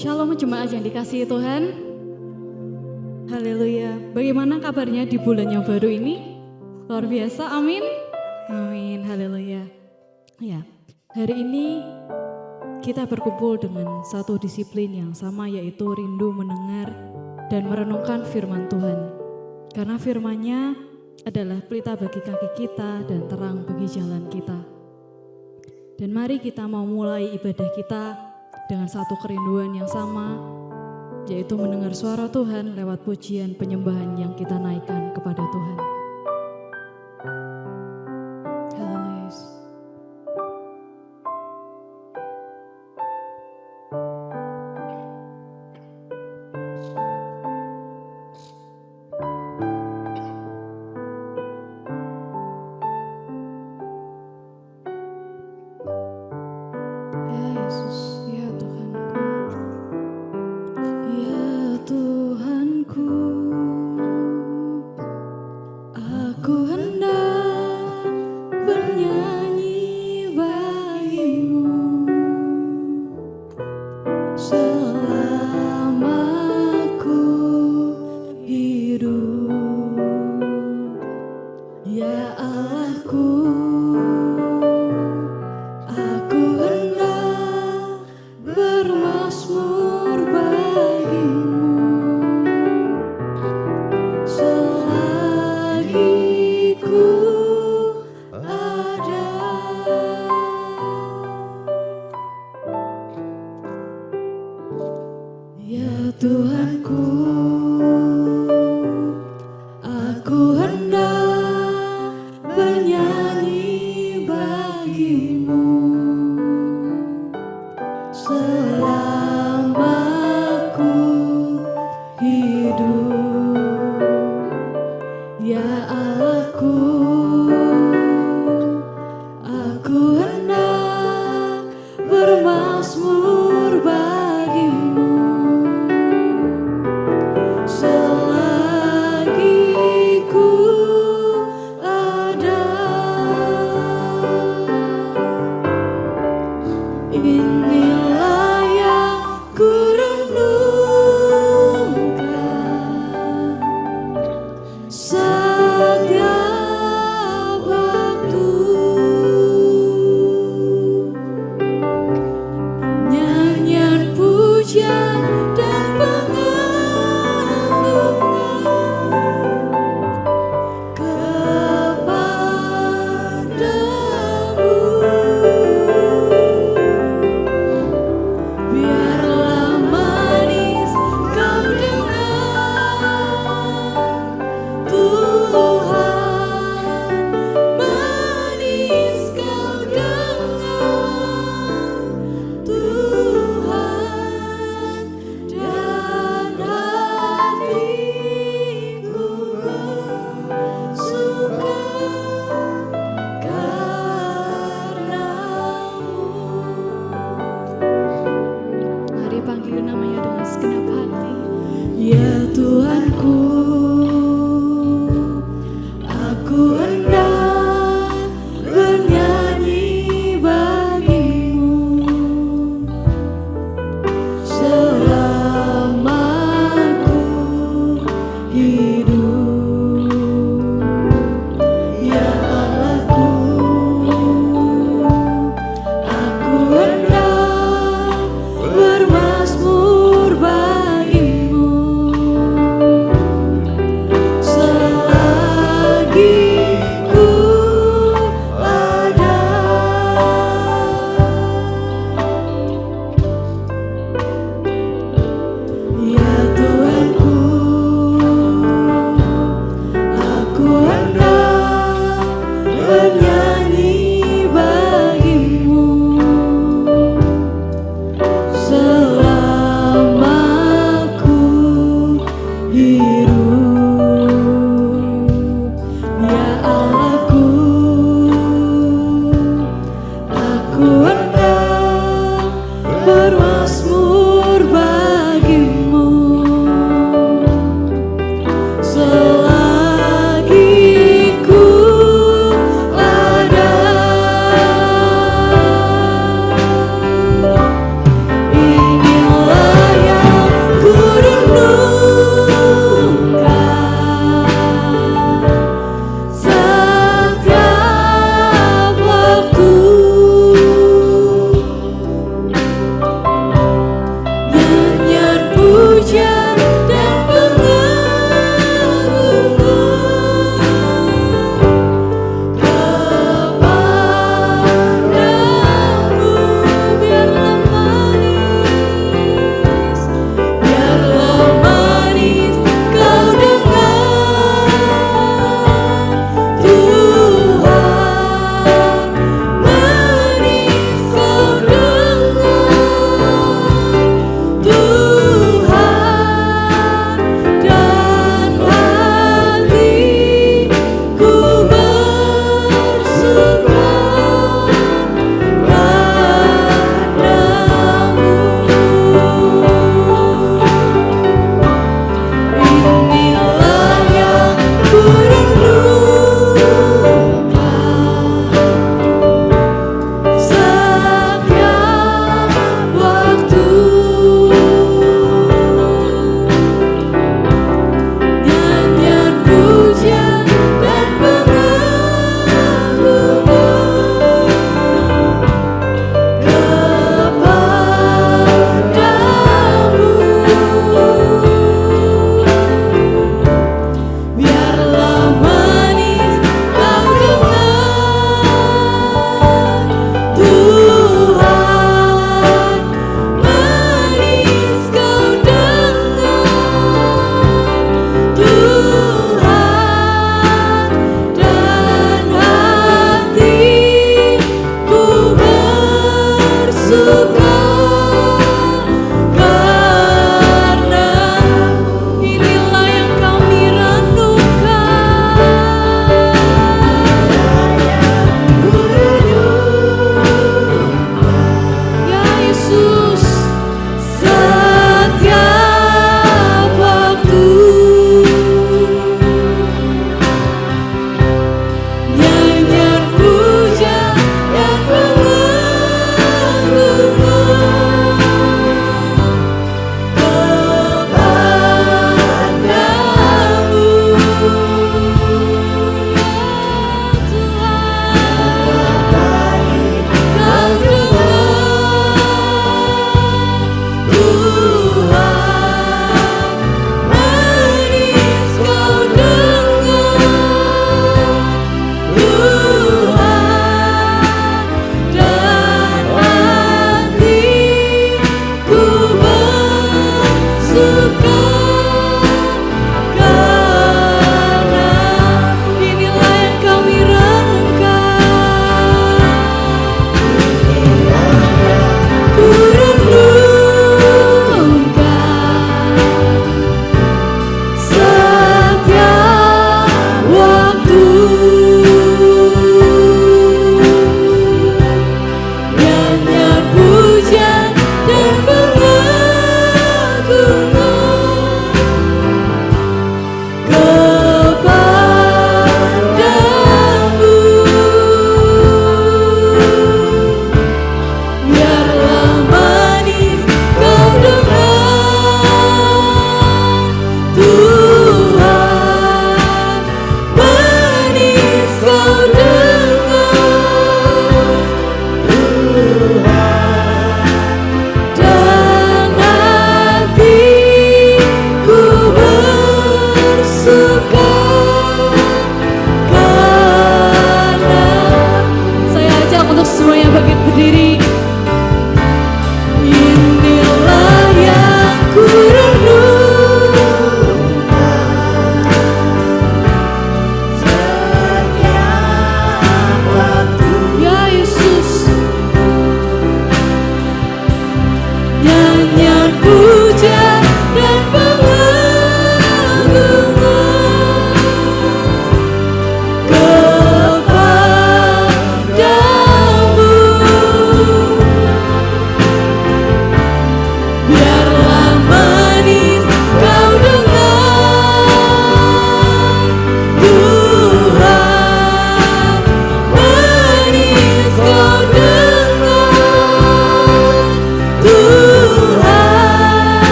Shalom jemaat yang dikasihi Tuhan. Haleluya. Bagaimana kabarnya di bulan yang baru ini? Luar biasa, amin. Amin, haleluya. Ya, hari ini kita berkumpul dengan satu disiplin yang sama, yaitu rindu mendengar dan merenungkan firman Tuhan. Karena firman-Nya adalah pelita bagi kaki kita dan terang bagi jalan kita. Dan mari kita mau mulai ibadah kita dengan satu kerinduan yang sama, yaitu mendengar suara Tuhan lewat pujian penyembahan yang kita naikkan kepada Tuhan. Haleluya. Ya Yesus, ya Tuhanku, ya Tuhanku, aku hendak bernyanyi bagimu selama ku hidup, ya Allahku. Aku hendak bermazmur bagimu selagi ku ada. Ya Tuhanku, aku hendak bernyanyi bagimu selama ku hidup, ya Allahku. Aku hendak bermazmur bagimu selagi ku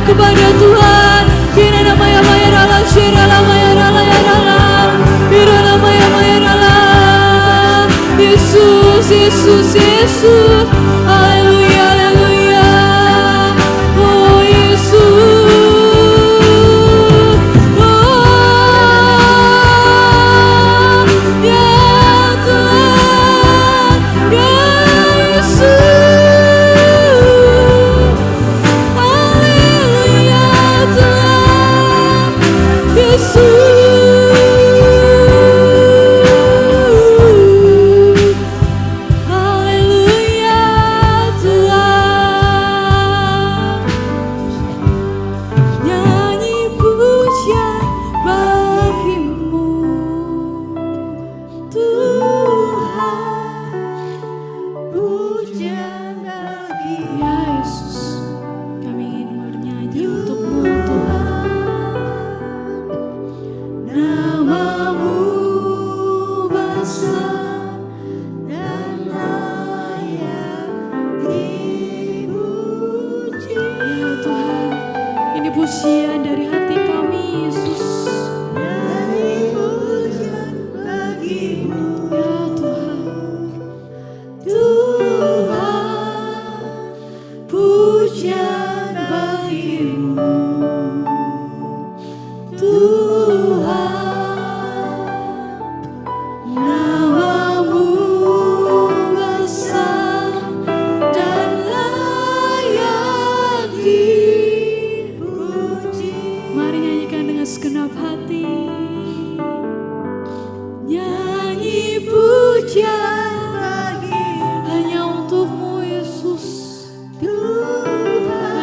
kepada Tuhan. Kirana maya maya rala shirala maya rala ya rala. Kirana maya maya rala. Yesus, Yesus, Yesus. Haleluya, haleluya. Oh Yesus. Oh ya Tuhan, ya Yesus. Haleluya Tuhan, Yesus. Haleluya Tuhan. Nyanyi pujian bagimu Tuhan. Pujian bagimu Ya Yesus, kami ingin bernyanyi untuk-Mu Tuhan. namamu besar dan layak dipuji. Ya Tuhan, ini pujian dari hati kami Yesus. Nyanyi pujian bagimu Ya Tuhan, Tuhan, pujian bagimu Tuhan, namamu besar dan layak dipuji. mari nyanyikan dengan segenap hati. Nyanyi pujian Bagimu hanya untuk-Mu Yesus. Tuhan,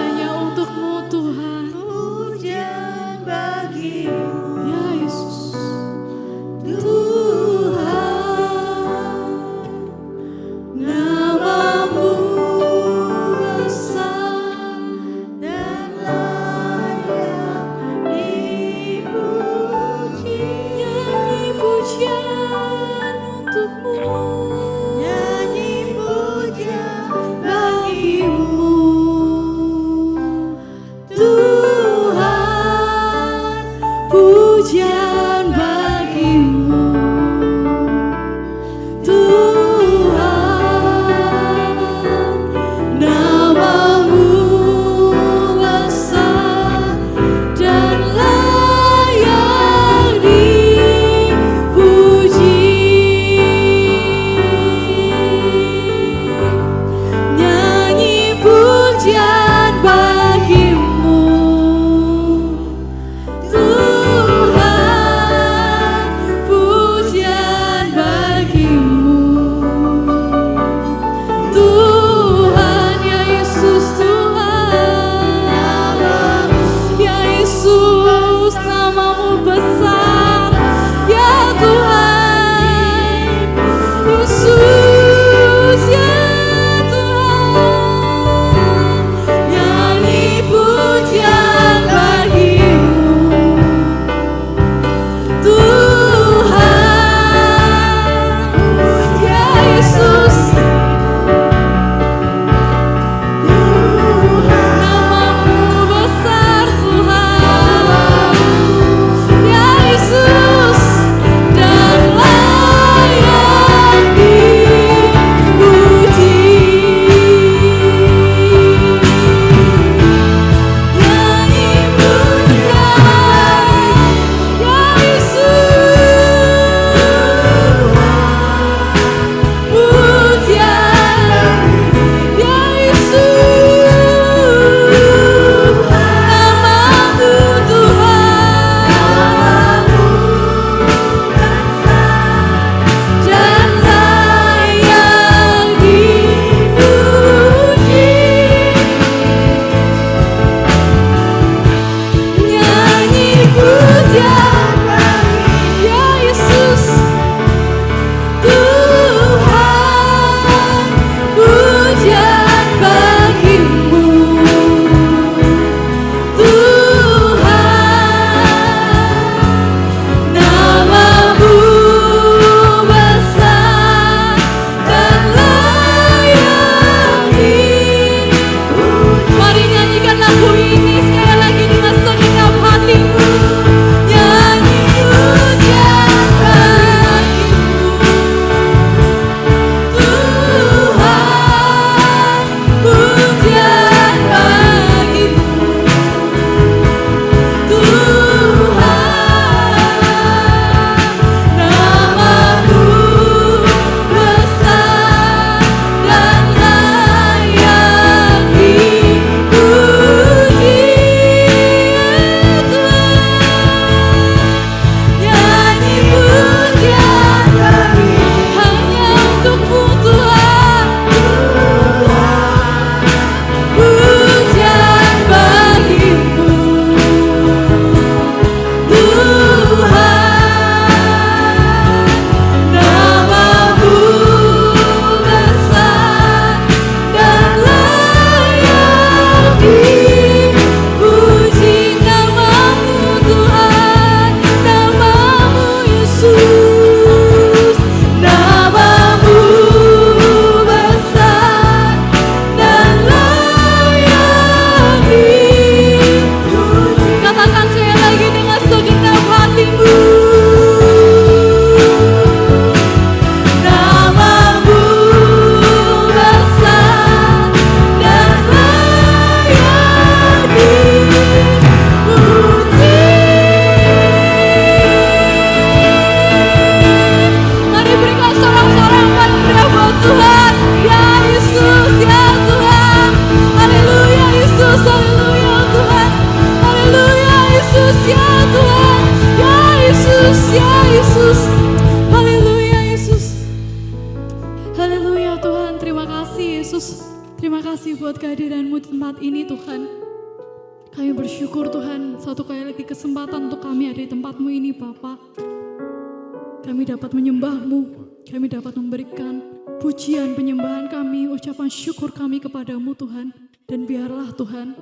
tempat ini Tuhan. Kami bersyukur Tuhan, satu kali lagi kesempatan untuk kami ada di tempat-Mu ini Bapa. Kami dapat menyembah-Mu, kami dapat memberikan pujian penyembahan kami, ucapan syukur kami kepadamu Tuhan. Dan biarlah Tuhan,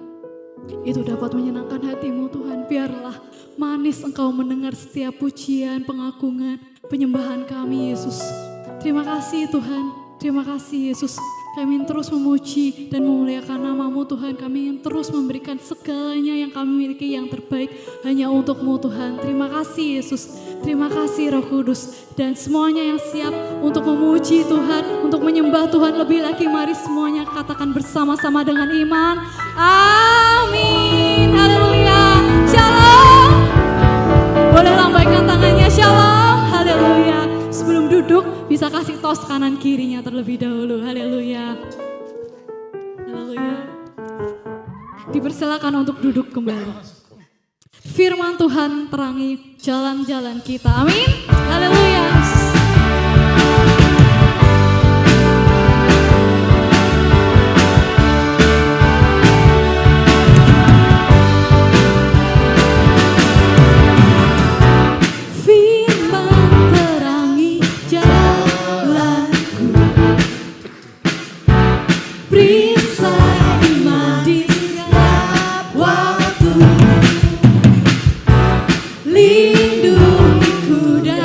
itu dapat menyenangkan hati-Mu Tuhan. Biarlah manis Engkau mendengar setiap pujian, pengagungan, penyembahan kami Yesus. Terima kasih Tuhan, terima kasih Yesus. Kami ingin terus memuji dan memuliakan nama-Mu Tuhan. Kami ingin terus memberikan segalanya yang kami miliki yang terbaik hanya untuk-Mu Tuhan. Terima kasih Yesus, terima kasih Roh Kudus. Dan semuanya yang siap untuk memuji Tuhan, untuk menyembah Tuhan lebih lagi, mari semuanya katakan bersama-sama dengan iman. Amin, haleluya, shalom. Boleh lambaikan tangannya, shalom, haleluya. Sebelum duduk, bisa kasih tos kanan kirinya terlebih dahulu. Haleluya. Haleluya. Dipersilakan untuk duduk kembali. Firman Tuhan terangi jalan-jalan kita. Amin. Haleluya. Lindungiku dan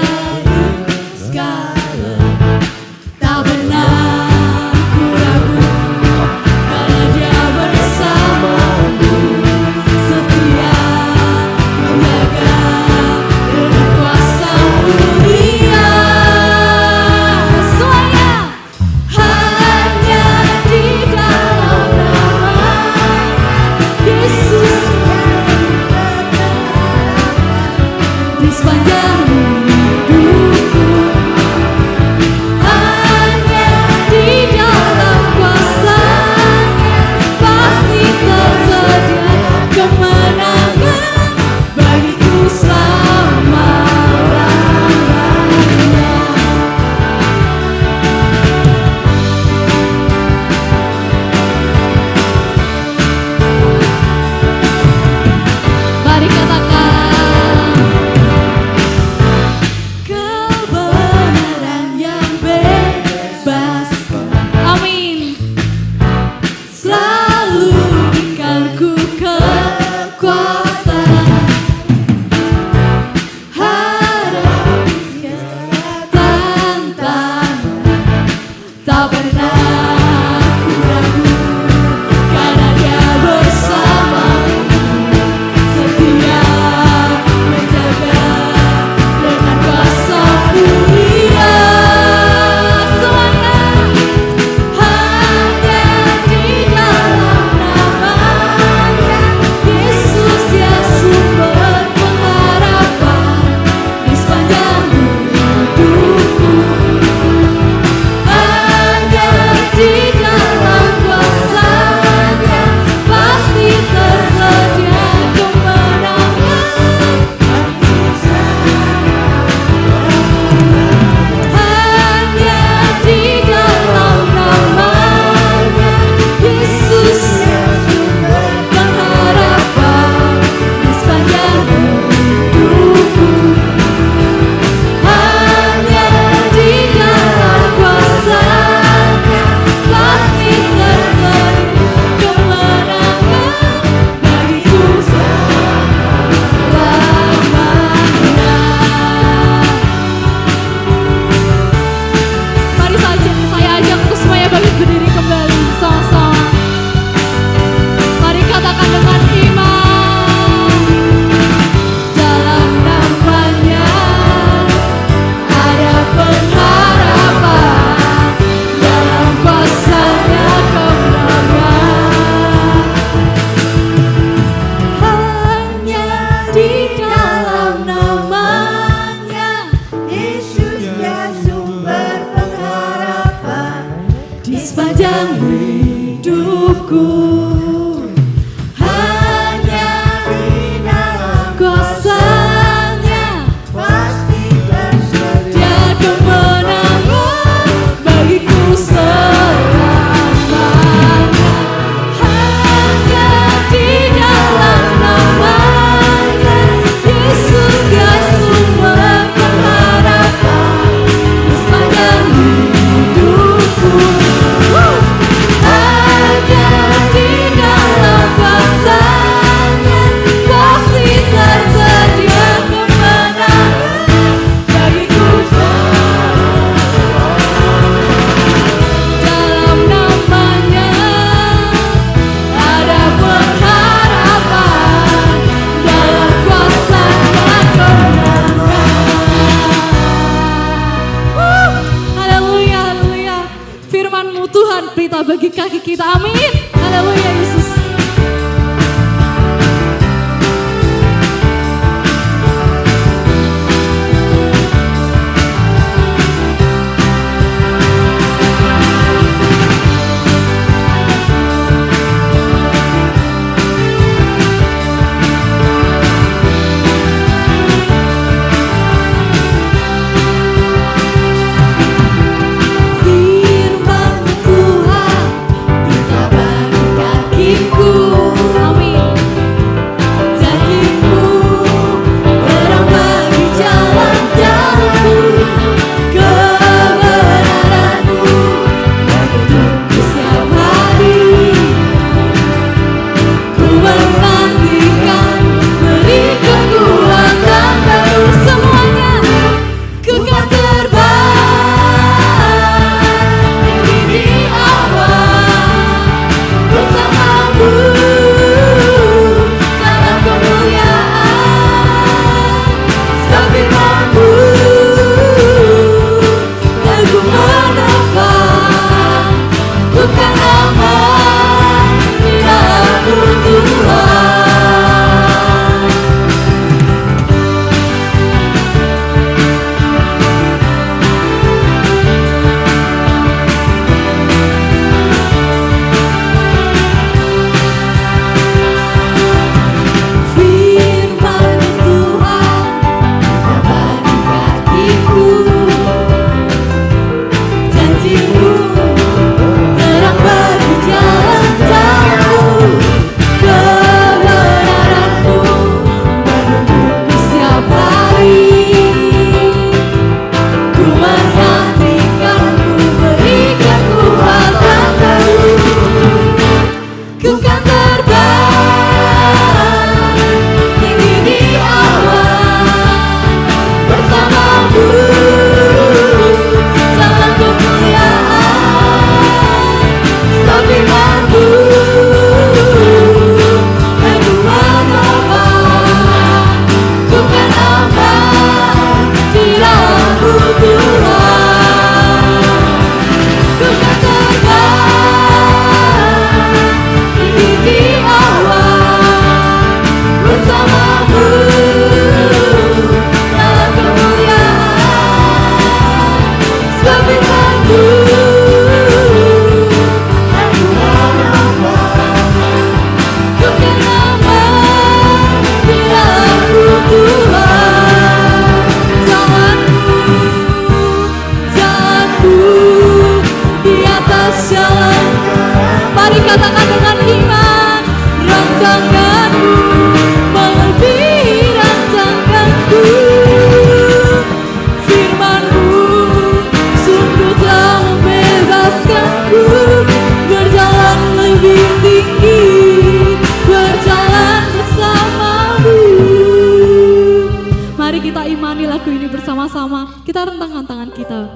bersama-sama kita rentangkan tangan kita.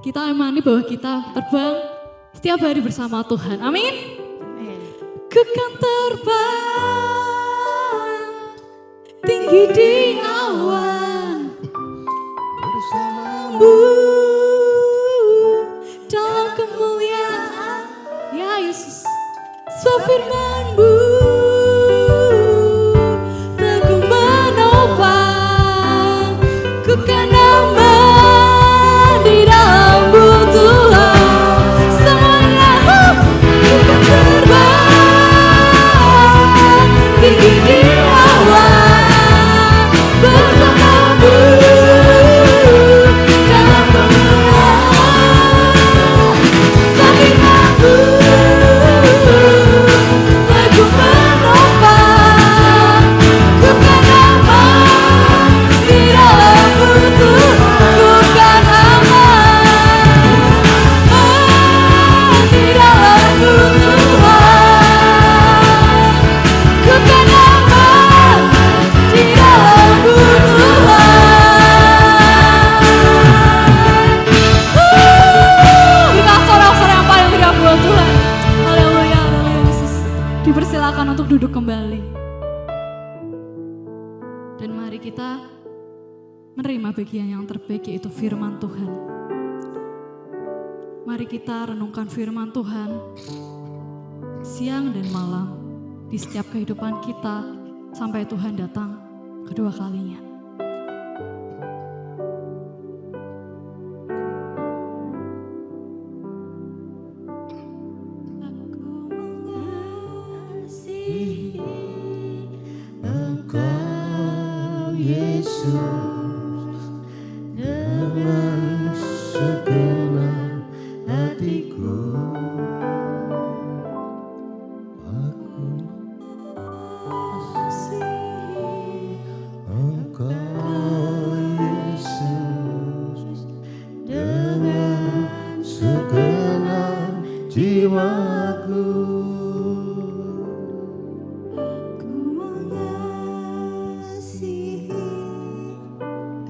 Kita imani bahwa kita terbang setiap hari bersama Tuhan. Amin. Ku kan terbang tinggi di awan bersamamu dalam kemuliaan. Ya Yesus, firman-Mu teguh menopang. Ku kan aman di dalam-Mu Tuhan. Semuanya ku kan terbang tinggi di awan bersama-Mu dalam kemuliaan. Firman-Mu teguh menopang. Ku kan aman di dalam-Mu Tuhan. Ku kan aman di dalam-Mu Tuhan. Ku kan aman di dalam-Mu Tuhan. Berikan sorak-sorak yang paling meriah buat Tuhan. Haleluya, haleluya Yesus. Dipersilakan untuk duduk kembali. Dan mari kita menerima bagian yang terbaik, yaitu firman Tuhan. Mari kita renungkan firman Tuhan siang dan malam di setiap kehidupan kita sampai Tuhan datang kedua kalinya. mengasihi Engkau Yesus dengan segenap hatiku. Aku mengasihi Engkau Yesus dengan segenap jiwaku. Aku mengasihi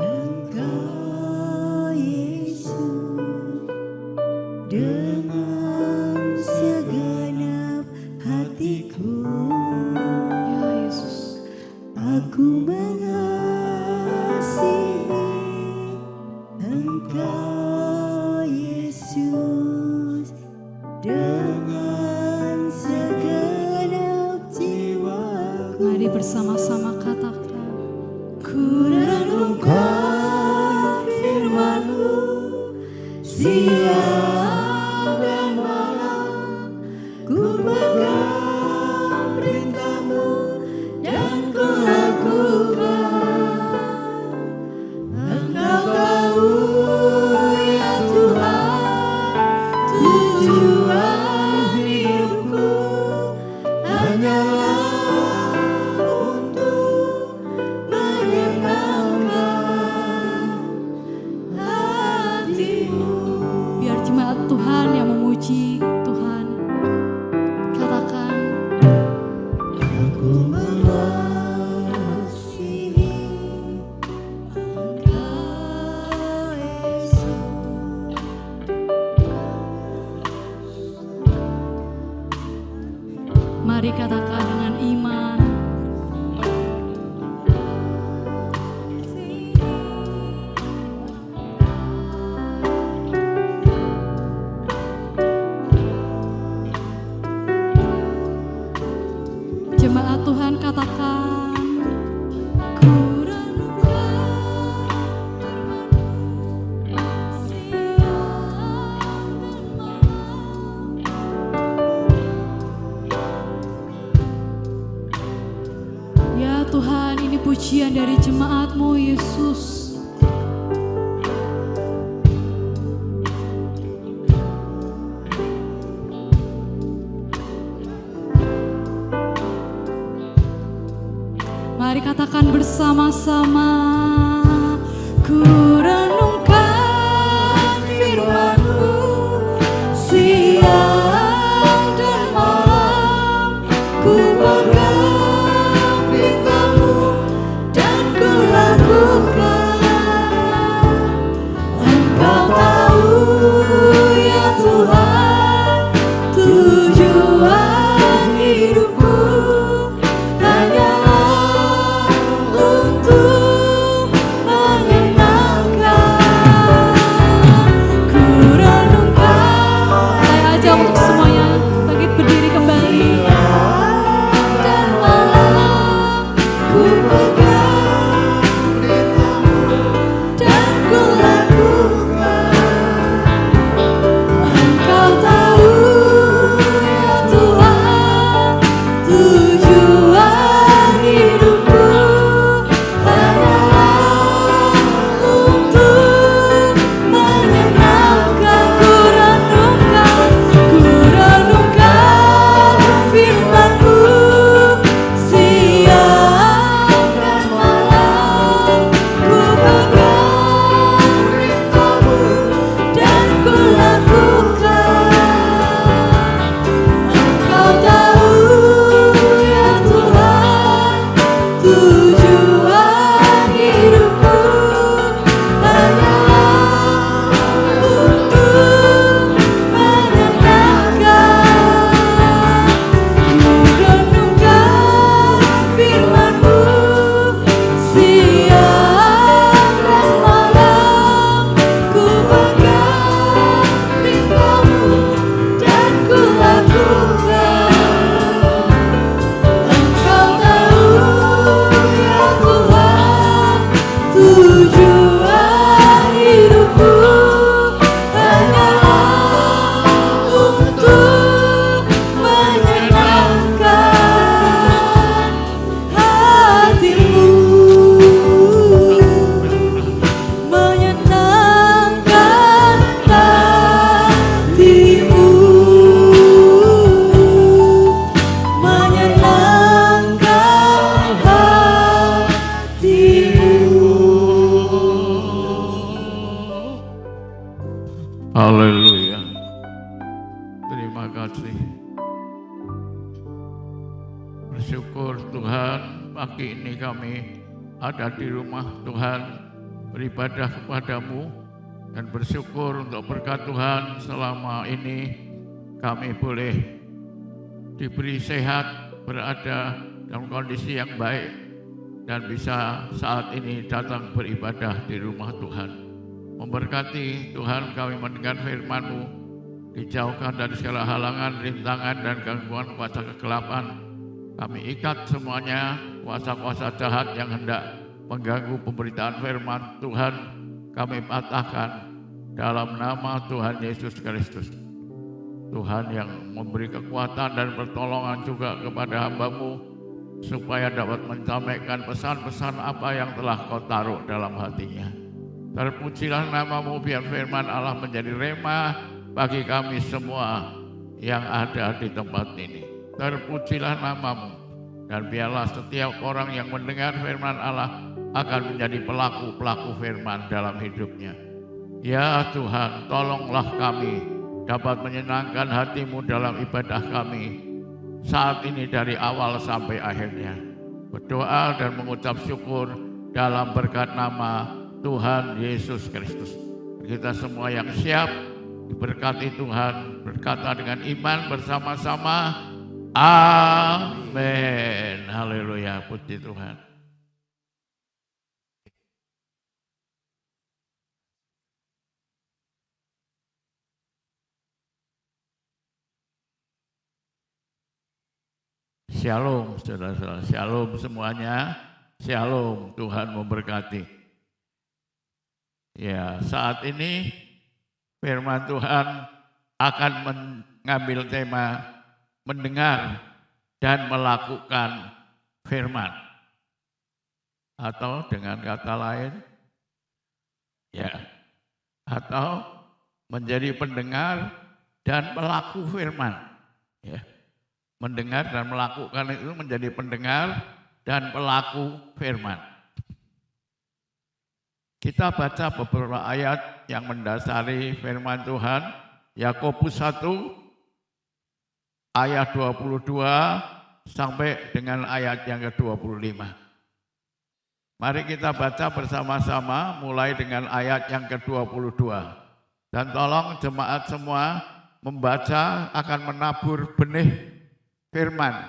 Engkau Yesus dengan segenap hatiku. Ya Yesus, Aku mengasihi Engkau Yesus dengan segenap jiwaku. mari bersama-sama katakan. Ku renungkan firman-Mu siang dan malam. Ku pegang perintah-Mu dan ku lakukan. Engkau tahu ya Tuhan, tujuan hidupku hanyalah untuk menyenangkan hati-Mu. Biar jemaat Tuhan yang memuji Tuhan katakan. Aku mengasihi Engkau Yesus. Mari katakan dengan iman. Jemaat Tuhan katakan. Ku renungkan firman-Mu siang dan malam. Ya Tuhan, ini pujian dari jemaat-Mu Yesus. Mari katakan bersama-sama. Ku renungkan firman-Mu siang dan malam. Ku pegang perintah-Mu dan ku lakukan. hidupku hanyalah untuk menyenangkan. Ku renungkan. Saya ajak untuk semuanya bangkit berdiri kembali. Dan malam ku pegang dan ku lakukan. Engkau tahu ya Tuhan, tujuan hidupku hanyalah untuk menyenangkan. Ku renungkan firman-Mu siang dan malam. Ku pegang perintah-Mu dan ku lakukan. Engkau tahu ya Tuhan, tujuan hidupku hanyalah untuk menyenangkan. Ku renungkan firman-Mu siang dan malam. Ku pegang perintah-Mu dan ku lakukan. Engkau tahu ya Tuhan, tujuan hidupku hanyalah untuk menyenangkan hati-Mu, menyenangkan hati-Mu, menyenangkan hati-Mu. Haleluya. Terima kasih. Bersyukur Tuhan, pagi ini kami ada di rumah Tuhan, beribadah kepadamu, dan bersyukur untuk berkat Tuhan selama ini kami boleh diberi sehat, berada dalam kondisi yang baik, dan bisa saat ini datang beribadah di rumah Tuhan. Memberkati Tuhan, kami mendengar firman-Mu, dijauhkan dari segala halangan, rintangan, dan gangguan kuasa kegelapan. Kami ikat semuanya, kuasa-kuasa jahat yang hendak mengganggu pemberitaan firman Tuhan, kami patahkan dalam nama Tuhan Yesus Kristus. Tuhan yang memberi kekuatan dan pertolongan juga kepada hamba-Mu, supaya dapat menyampaikan pesan-pesan apa yang telah Kau taruh dalam hatinya. Terpujilah nama-Mu, biar firman Allah menjadi rema bagi kami semua yang ada di tempat ini. Terpujilah nama-Mu, dan biarlah setiap orang yang mendengar firman Allah akan menjadi pelaku-pelaku firman dalam hidupnya. Ya Tuhan, tolonglah kami dapat menyenangkan hati-Mu dalam ibadah kami saat ini dari awal sampai akhirnya. Berdoa dan mengucap syukur dalam berkat nama Tuhan Yesus Kristus. Kita semua yang siap diberkati Tuhan, berkata dengan iman bersama-sama, amin. Haleluya, puji Tuhan. Shalom saudara-saudara, shalom semuanya, shalom, Tuhan memberkati. Ya, saat ini firman Tuhan akan mengambil tema mendengar dan melakukan firman. Atau dengan kata lain, ya, atau menjadi pendengar dan pelaku firman. Ya. Mendengar dan melakukan itu menjadi pendengar dan pelaku firman. Kita baca beberapa ayat yang mendasari firman Tuhan. Yakobus 1 ayat 22 sampai dengan ayat yang ke-25. Mari kita baca bersama-sama mulai dengan ayat yang ke-22. Dan tolong jemaat semua membaca akan menabur benih firman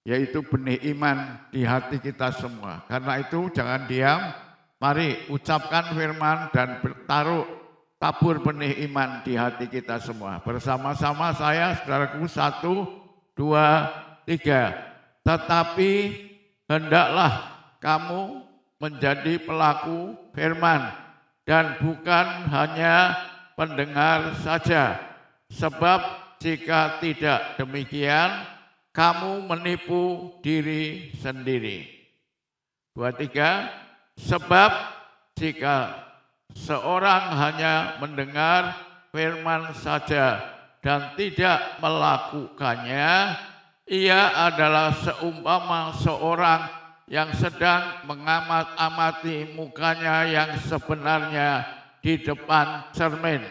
yaitu benih iman di hati kita semua. Karena itu jangan diam, mari ucapkan firman dan tabur benih iman di hati kita semua. Bersama-sama saya, saudaraku, 1, 2, 3. Tetapi hendaklah kamu menjadi pelaku firman dan bukan hanya pendengar saja. Sebab jika tidak demikian, kamu menipu diri sendiri. 2, 3. Sebab jika seorang hanya mendengar firman saja dan tidak melakukannya, ia adalah seumpama seorang yang sedang mengamat-amati mukanya yang sebenarnya di depan cermin.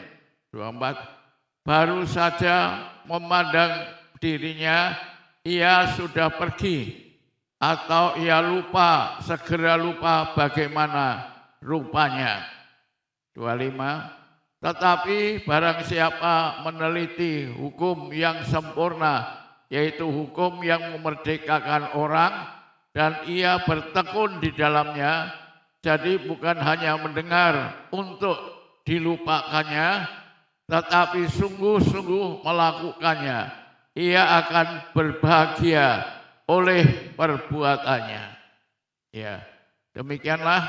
24. Baru saja memandang dirinya, ia sudah pergi, atau ia segera lupa bagaimana rupanya. 25. Tetapi barang siapa meneliti hukum yang sempurna, yaitu hukum yang memerdekakan orang, dan ia bertekun di dalamnya, jadi bukan hanya mendengar untuk dilupakannya, tetapi sungguh-sungguh melakukannya, ia akan berbahagia oleh perbuatannya. Ya, demikianlah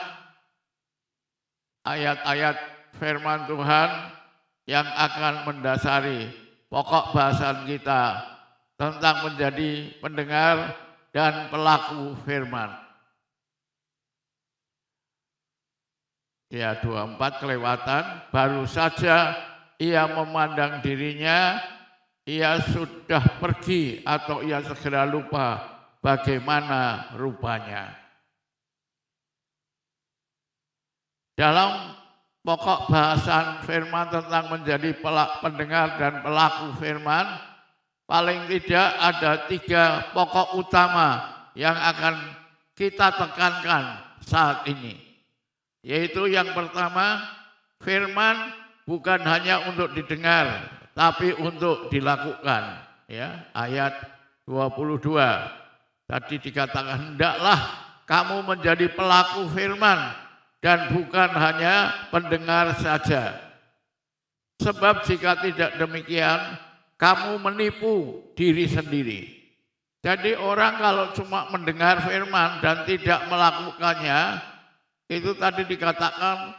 ayat-ayat firman Tuhan yang akan mendasari pokok bahasan kita tentang menjadi pendengar dan pelaku firman. Ya, 24 kelewatan, baru saja ia memandang dirinya, ia sudah pergi atau ia segera lupa bagaimana rupanya. Dalam pokok bahasan firman tentang menjadi pendengar dan pelaku firman, paling tidak ada 3 pokok utama yang akan kita tekankan saat ini. Yaitu yang pertama, firman bukan hanya untuk didengar, tapi untuk dilakukan. Ya, ayat 22. Tadi dikatakan, hendaklah kamu menjadi pelaku firman dan bukan hanya pendengar saja. Sebab jika tidak demikian, kamu menipu diri sendiri. Jadi orang kalau cuma mendengar firman dan tidak melakukannya, itu tadi dikatakan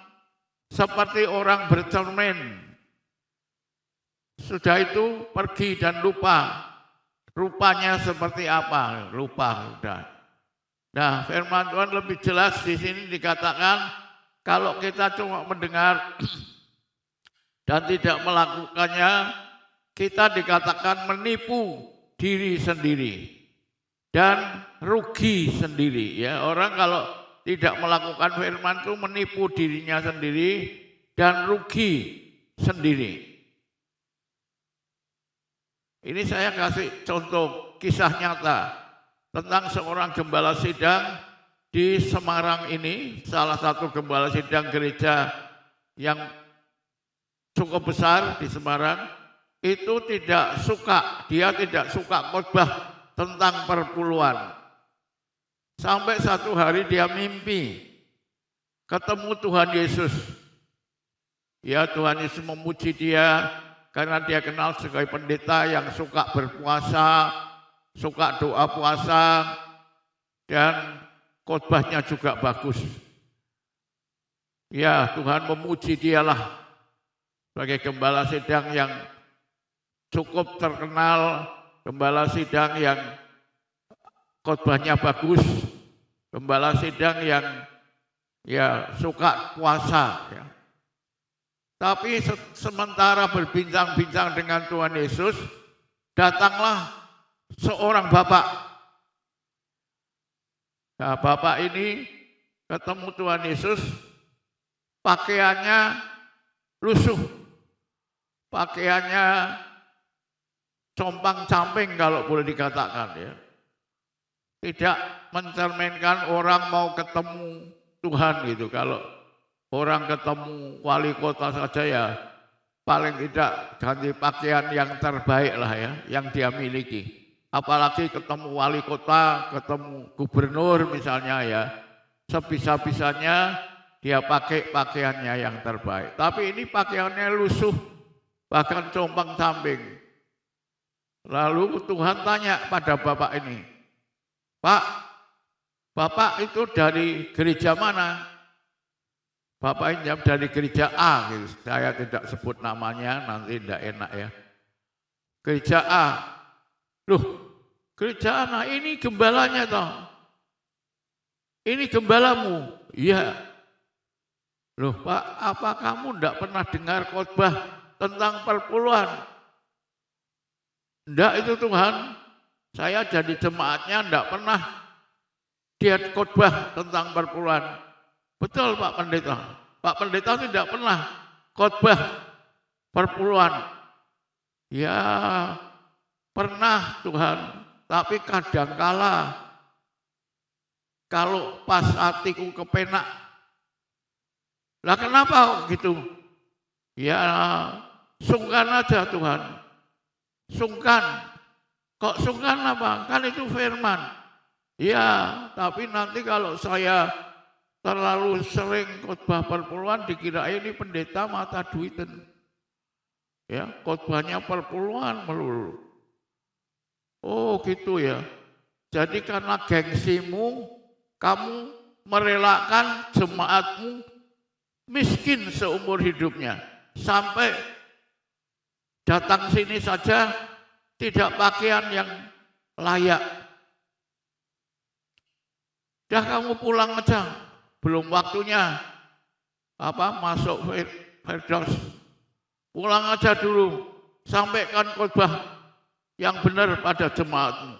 seperti orang bercermin. Sudah itu pergi dan lupa. Rupanya seperti apa? Lupa sudah. Nah, firman Tuhan lebih jelas di sini dikatakan kalau kita cuma mendengar dan tidak melakukannya, kita dikatakan menipu diri sendiri dan rugi sendiri. Ya, orang kalau tidak melakukan firman itu menipu dirinya sendiri dan rugi sendiri. Ini saya kasih contoh kisah nyata tentang seorang gembala sidang di Semarang ini, salah satu gembala sidang gereja yang cukup besar di Semarang. Itu dia tidak suka khotbah tentang perpuluhan. Sampai satu hari dia mimpi ketemu Tuhan Yesus. Ya, Tuhan Yesus memuji dia karena dia kenal sebagai pendeta yang suka berpuasa, suka doa puasa, dan khotbahnya juga bagus. Ya, Tuhan memuji dialah sebagai gembala sidang yang cukup terkenal, gembala sidang yang khotbahnya bagus, gembala sidang yang suka puasa. Ya. Tapi sementara berbincang-bincang dengan Tuhan Yesus, datanglah seorang bapak. Nah, bapak ini ketemu Tuhan Yesus, pakaiannya lusuh, pakaiannya compang-camping kalau boleh dikatakan, ya. Tidak mencerminkan orang mau ketemu Tuhan gitu. Kalau orang ketemu wali kota saja, ya paling tidak ganti pakaian yang terbaik lah, ya, yang dia miliki. apalagi ketemu wali kota, ketemu gubernur misalnya ya, sebisa-bisanya dia pakai pakaiannya yang terbaik. Tapi ini pakaiannya lusuh, bahkan compang-camping. Lalu Tuhan tanya pada bapak ini, Pak, bapak itu dari gereja mana? Bapak ini jawab dari gereja A, gitu. Saya tidak sebut namanya, nanti tidak enak ya. Gereja A. Loh, gereja A, nah ini gembalanya toh. Ini gembalamu. Iya. Loh Pak, apa kamu tidak pernah dengar khotbah tentang perpuluhan? Tidak itu Tuhan. Saya jadi jemaatnya tidak pernah dia khotbah tentang perpuluhan. Betul Pak Pendeta. Pak Pendeta tidak pernah khotbah perpuluhan. Ya pernah Tuhan, tapi kadangkala kalau pas hatiku kepenak. Lah kenapa gitu? Ya sungkan aja Tuhan. Sungkan. Kok sungkan apa? Kan itu firman. Ya, tapi nanti kalau saya terlalu sering khotbah perpuluhan dikira ini pendeta mata duiten. Ya, khotbahnya perpuluhan melulu. Oh, gitu ya. Jadi karena gengsimu kamu merelakan jemaatmu miskin seumur hidupnya sampai datang sini saja tidak pakaian yang layak. Dah kamu pulang aja, belum waktunya masuk Firdaus. Pulang aja dulu, sampaikan khotbah yang benar pada jemaatmu.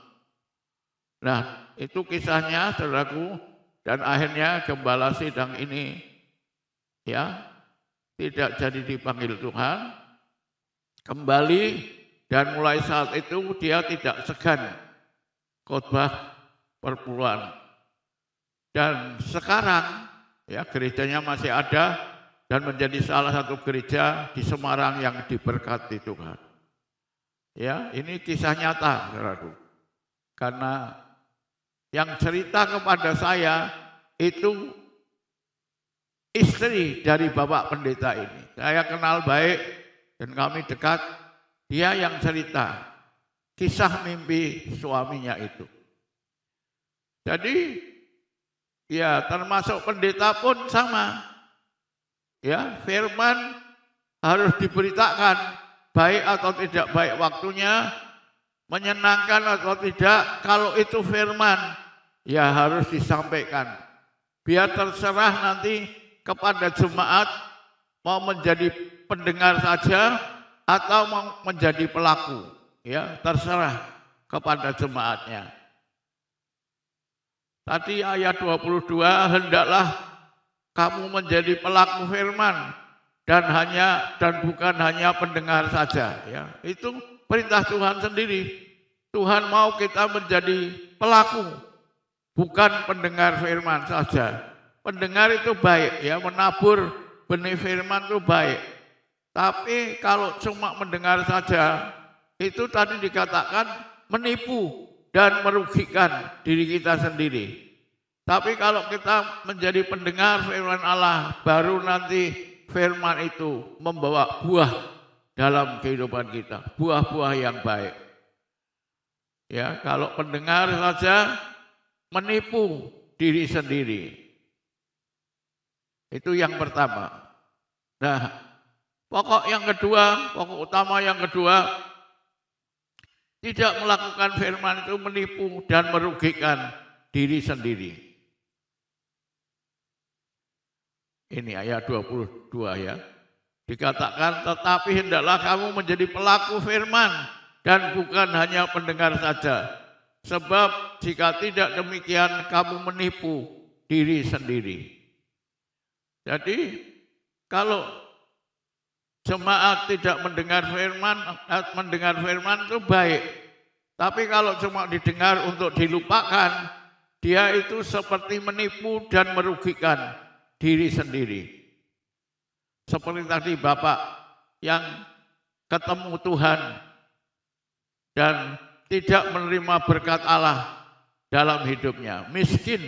Nah, itu kisahnya saudaraku, dan akhirnya gembala sidang ini ya tidak jadi dipanggil Tuhan, kembali, dan mulai saat itu dia tidak segan khotbah perpuluhan. Dan sekarang ya gerejanya masih ada dan menjadi salah satu gereja di Semarang yang diberkati Tuhan. Ya, ini kisah nyata, saudaraku. Karena yang cerita kepada saya itu istri dari Bapak Pendeta ini. Saya kenal baik dan kami dekat. Dia yang cerita kisah mimpi suaminya itu. Jadi ya termasuk pendeta pun sama. Ya, firman harus diberitakan, baik atau tidak baik waktunya, menyenangkan atau tidak, kalau itu firman ya harus disampaikan. Biar terserah nanti kepada jemaat mau menjadi pendengar saja atau mau menjadi pelaku, ya terserah kepada jemaatnya. Tadi ayat 22, hendaklah kamu menjadi pelaku firman dan bukan hanya pendengar saja, ya. Itu perintah Tuhan sendiri. Tuhan mau kita menjadi pelaku, bukan pendengar firman saja. Pendengar itu baik, ya, menabur benih firman itu baik. Tapi kalau cuma mendengar saja, itu tadi dikatakan menipu dan merugikan diri kita sendiri. Tapi kalau kita menjadi pendengar firman Allah, baru nanti firman itu membawa buah dalam kehidupan kita, buah-buah yang baik. Ya, kalau pendengar saja menipu diri sendiri. Itu yang pertama. Nah, pokok utama yang kedua, tidak melakukan firman itu menipu dan merugikan diri sendiri. Ini ayat 22 ya. Dikatakan, tetapi hendaklah kamu menjadi pelaku firman dan bukan hanya pendengar saja. Sebab jika tidak demikian kamu menipu diri sendiri. Jadi kalau jemaat tidak mendengar firman itu baik. Tapi kalau cuma didengar untuk dilupakan, dia itu seperti menipu dan merugikan diri sendiri. Seperti tadi Bapak yang ketemu Tuhan dan tidak menerima berkat Allah dalam hidupnya, miskin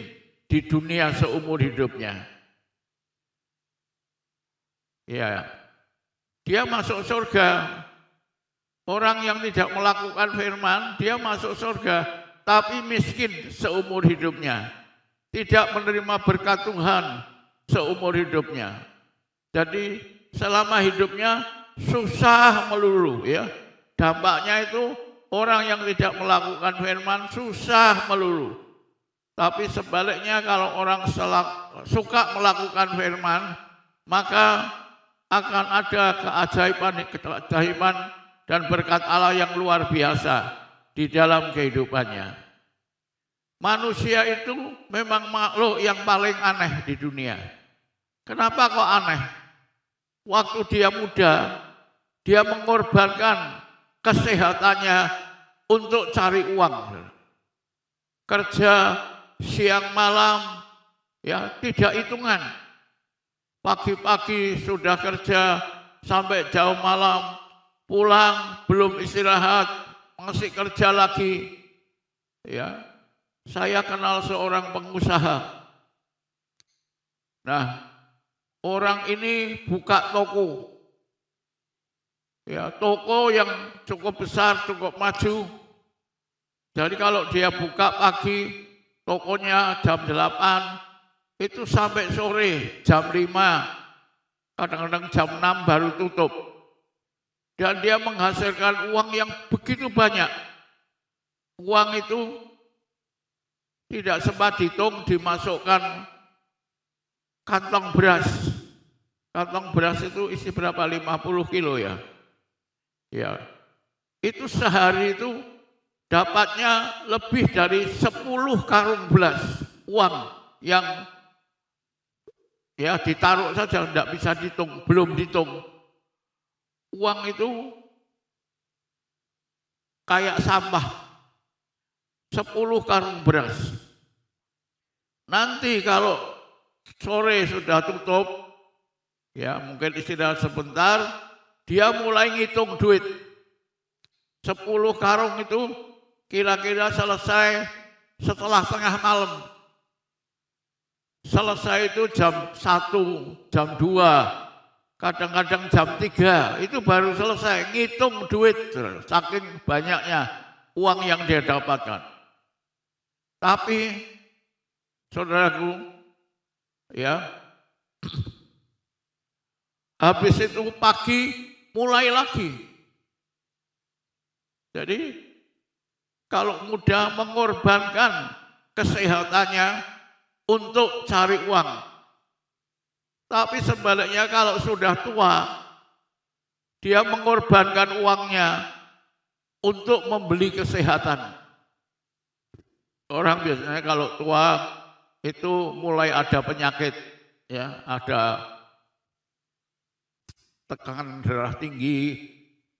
di dunia seumur hidupnya. Ya, dia masuk surga. Orang yang tidak melakukan firman, dia masuk surga, tapi miskin seumur hidupnya. Tidak menerima berkat Tuhan seumur hidupnya. Jadi selama hidupnya susah melulu ya. Dampaknya itu orang yang tidak melakukan firman susah melulu. Tapi sebaliknya kalau orang suka melakukan firman, maka akan ada keajaiban dan berkat Allah yang luar biasa di dalam kehidupannya. Manusia itu memang makhluk yang paling aneh di dunia. Kenapa kok aneh? Waktu dia muda, dia mengorbankan kesehatannya untuk cari uang. Kerja siang malam, ya tidak hitungan. Pagi-pagi sudah kerja sampai jauh malam, pulang belum istirahat, masih kerja lagi. Ya, saya kenal seorang pengusaha. Nah, orang ini buka toko. Ya, toko yang cukup besar, cukup maju. Jadi kalau dia buka pagi, tokonya jam 8, itu sampai sore jam 5, kadang-kadang jam 6 baru tutup. Dan dia menghasilkan uang yang begitu banyak. Uang itu tidak sempat dihitung, dimasukkan kantong beras. Kantong beras itu isi berapa? 50 kilo ya. Ya. Itu sehari itu dapatnya lebih dari 10 karung beras uang yang ya ditaruh saja, tidak bisa dihitung, belum dihitung. Uang itu kayak sampah, 10 karung beras. Nanti kalau sore sudah tutup, ya mungkin istirahat sebentar, dia mulai ngitung duit. 10 karung itu kira-kira selesai setelah tengah malam. Selesai itu jam 1, jam 2, kadang-kadang jam 3, itu baru selesai ngitung duit, saking banyaknya uang yang dia dapatkan. Tapi, saudaraku, ya, habis itu pagi mulai lagi. Jadi, kalau mudah mengorbankan kesehatannya untuk cari uang. Tapi sebaliknya kalau sudah tua, dia mengorbankan uangnya untuk membeli kesehatan. Orang biasanya kalau tua itu mulai ada penyakit, ya, ada tekanan darah tinggi,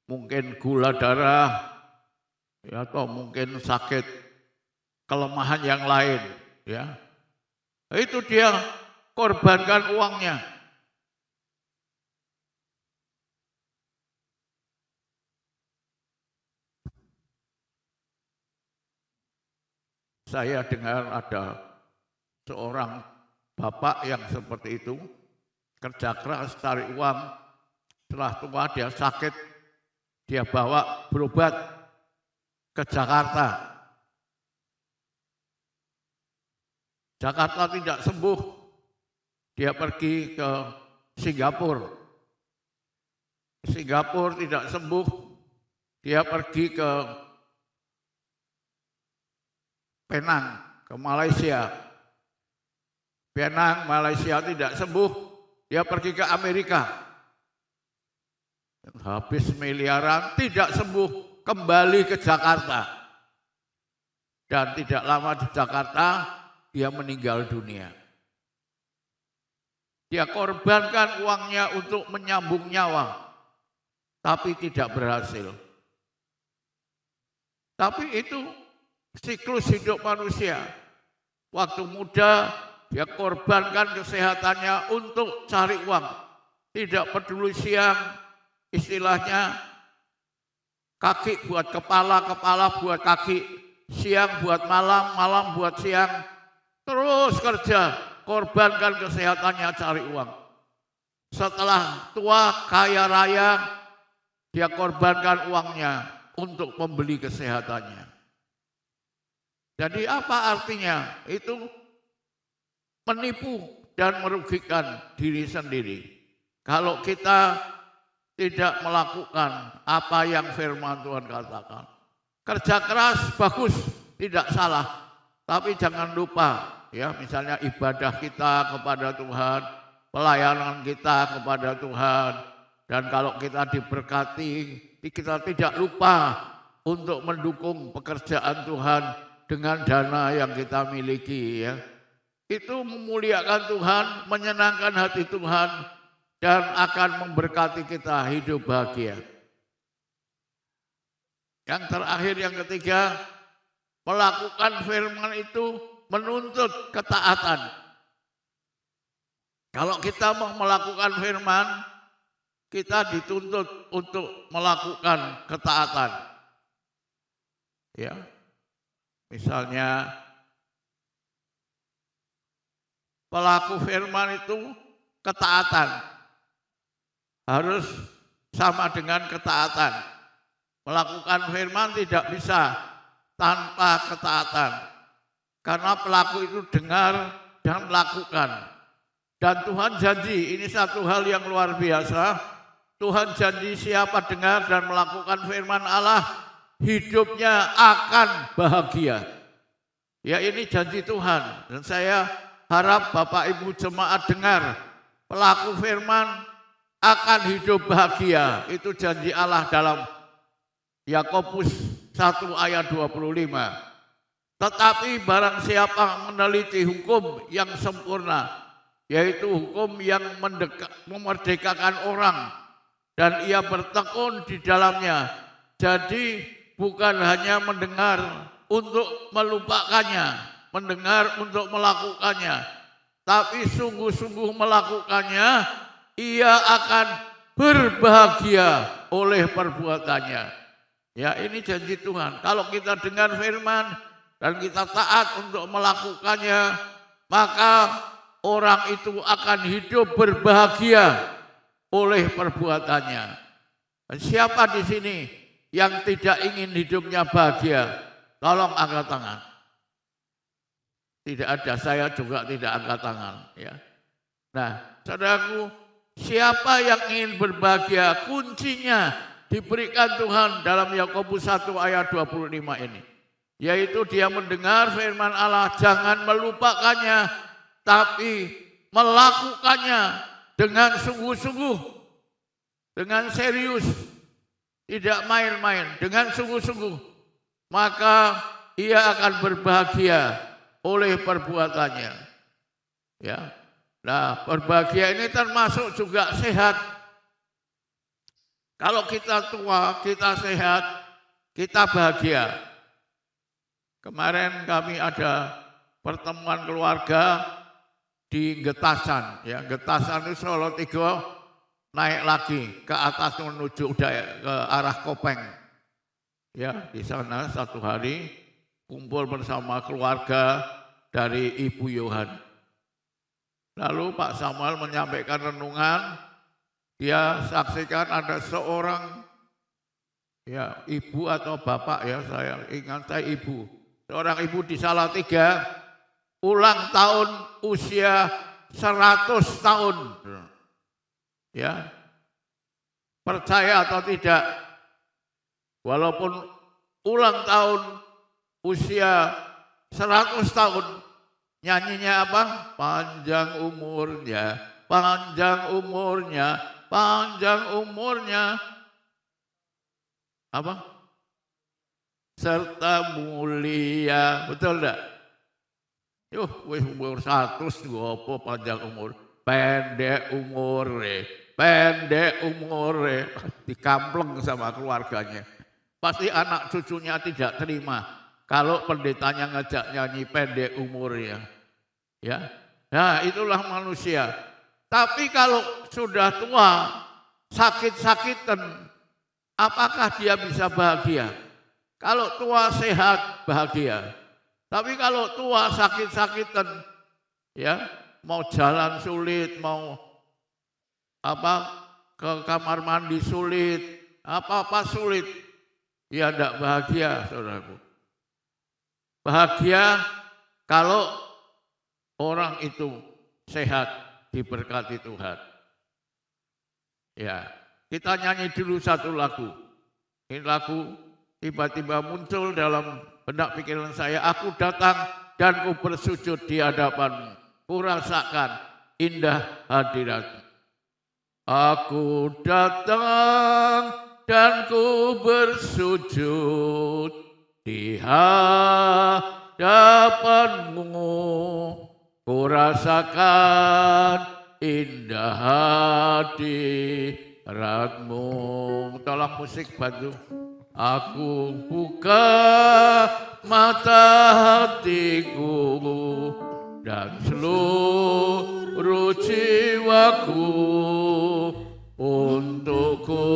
mungkin gula darah, ya, atau mungkin sakit kelemahan yang lain, ya. Itu dia korbankan uangnya. Saya dengar ada seorang bapak yang seperti itu, kerja keras cari uang, setelah tua dia sakit, dia bawa berobat ke Jakarta. Jakarta tidak sembuh, dia pergi ke Singapura. Singapura tidak sembuh, dia pergi ke Penang, ke Malaysia. Penang, Malaysia tidak sembuh, dia pergi ke Amerika. Habis miliaran, tidak sembuh, kembali ke Jakarta. Dan tidak lama di Jakarta, dia meninggal dunia. Dia korbankan uangnya untuk menyambung nyawa, tapi tidak berhasil. Tapi itu siklus hidup manusia. Waktu muda, dia korbankan kesehatannya untuk cari uang. Tidak peduli siang, istilahnya Kaki buat kepala, kepala buat kaki, siang buat malam, malam buat siang. Terus kerja, korbankan kesehatannya cari uang. Setelah tua, kaya raya, dia korbankan uangnya untuk membeli kesehatannya. Jadi apa artinya? Itu menipu dan merugikan diri sendiri. Kalau kita tidak melakukan apa yang firman Tuhan katakan. Kerja keras bagus, tidak salah. Tapi jangan lupa, ya, misalnya ibadah kita kepada Tuhan, pelayanan kita kepada Tuhan, dan kalau kita diberkati, kita tidak lupa untuk mendukung pekerjaan Tuhan dengan dana yang kita miliki, ya. Itu memuliakan Tuhan, menyenangkan hati Tuhan, dan akan memberkati kita hidup bahagia. Yang terakhir, yang ketiga, melakukan firman itu menuntut ketaatan. Kalau kita mau melakukan firman, kita dituntut untuk melakukan ketaatan. Ya, misalnya pelaku firman itu ketaatan. Harus sama dengan ketaatan. Melakukan firman tidak bisa tanpa ketaatan. Karena pelaku itu dengar dan melakukan. Dan Tuhan janji, ini satu hal yang luar biasa. Tuhan janji siapa dengar dan melakukan firman Allah, hidupnya akan bahagia. Ya, ini janji Tuhan. Dan saya harap Bapak Ibu jemaat dengar, pelaku firman akan hidup bahagia. Itu janji Allah dalam Yakobus 1 ayat 25. Tetapi barang siapa meneliti hukum yang sempurna, yaitu hukum yang memerdekakan orang, dan ia bertekun di dalamnya. Jadi bukan hanya mendengar untuk melupakannya, mendengar untuk melakukannya, tapi sungguh-sungguh melakukannya, ia akan berbahagia oleh perbuatannya. Ya, ini janji Tuhan. Kalau kita dengar firman dan kita taat untuk melakukannya, maka orang itu akan hidup berbahagia oleh perbuatannya. Siapa di sini yang tidak ingin hidupnya bahagia? Tolong angkat tangan. Tidak ada, saya juga tidak angkat tangan. Ya. Nah, saudaraku, siapa yang ingin berbahagia, kuncinya diberikan Tuhan dalam Yakobus 1 ayat 25 ini. Yaitu dia mendengar firman Allah, jangan melupakannya, tapi melakukannya dengan sungguh-sungguh, dengan serius, tidak main-main, dengan sungguh-sungguh. Maka ia akan berbahagia oleh perbuatannya. Ya. Nah, berbahagia ini termasuk juga sehat. Kalau kita tua, kita sehat, kita bahagia. Kemarin kami ada pertemuan keluarga di Getasan. Ya, Getasan itu Solo Tigo naik lagi ke atas menuju ke arah Kopeng. Ya, di sana satu hari kumpul bersama keluarga dari Ibu Yohan. Lalu Pak Samuel menyampaikan renungan, dia saksikan ada seorang, ya, ibu atau bapak, ya, saya ingat saya ibu. Seorang ibu di Salatiga ulang tahun usia 100 tahun. Ya. Percaya atau tidak, walaupun ulang tahun usia 100 tahun, nyanyinya apa? Panjang umurnya, panjang umurnya, panjang umurnya. Apa? Serta mulia, betul enggak? Wis umur 100 apa panjang umur? Pendek umure, pendek umure. Dikampleng sama keluarganya. Pasti anak cucunya tidak terima kalau pendetanya ngajak nyanyi pendek umurnya. Ya. Nah, itulah manusia. Tapi kalau sudah tua, sakit-sakitan, apakah dia bisa bahagia? Kalau tua sehat bahagia. Tapi kalau tua sakit-sakitan, ya, mau jalan sulit, mau ke kamar mandi sulit, apa-apa sulit, ya tidak bahagia, saudaraku. Bahagia kalau orang itu sehat, diberkati Tuhan. Ya, kita nyanyi dulu satu lagu. Ini lagu tiba-tiba muncul dalam benak pikiran saya. Aku datang dan ku bersujud di hadapanmu. Ku rasakan indah hadiratmu. Aku datang dan ku bersujud di hadapanmu. Ku rasakan indah hadiratmu. Tolong musik bantu. Aku buka mata hatiku dan seluruh jiwaku untukku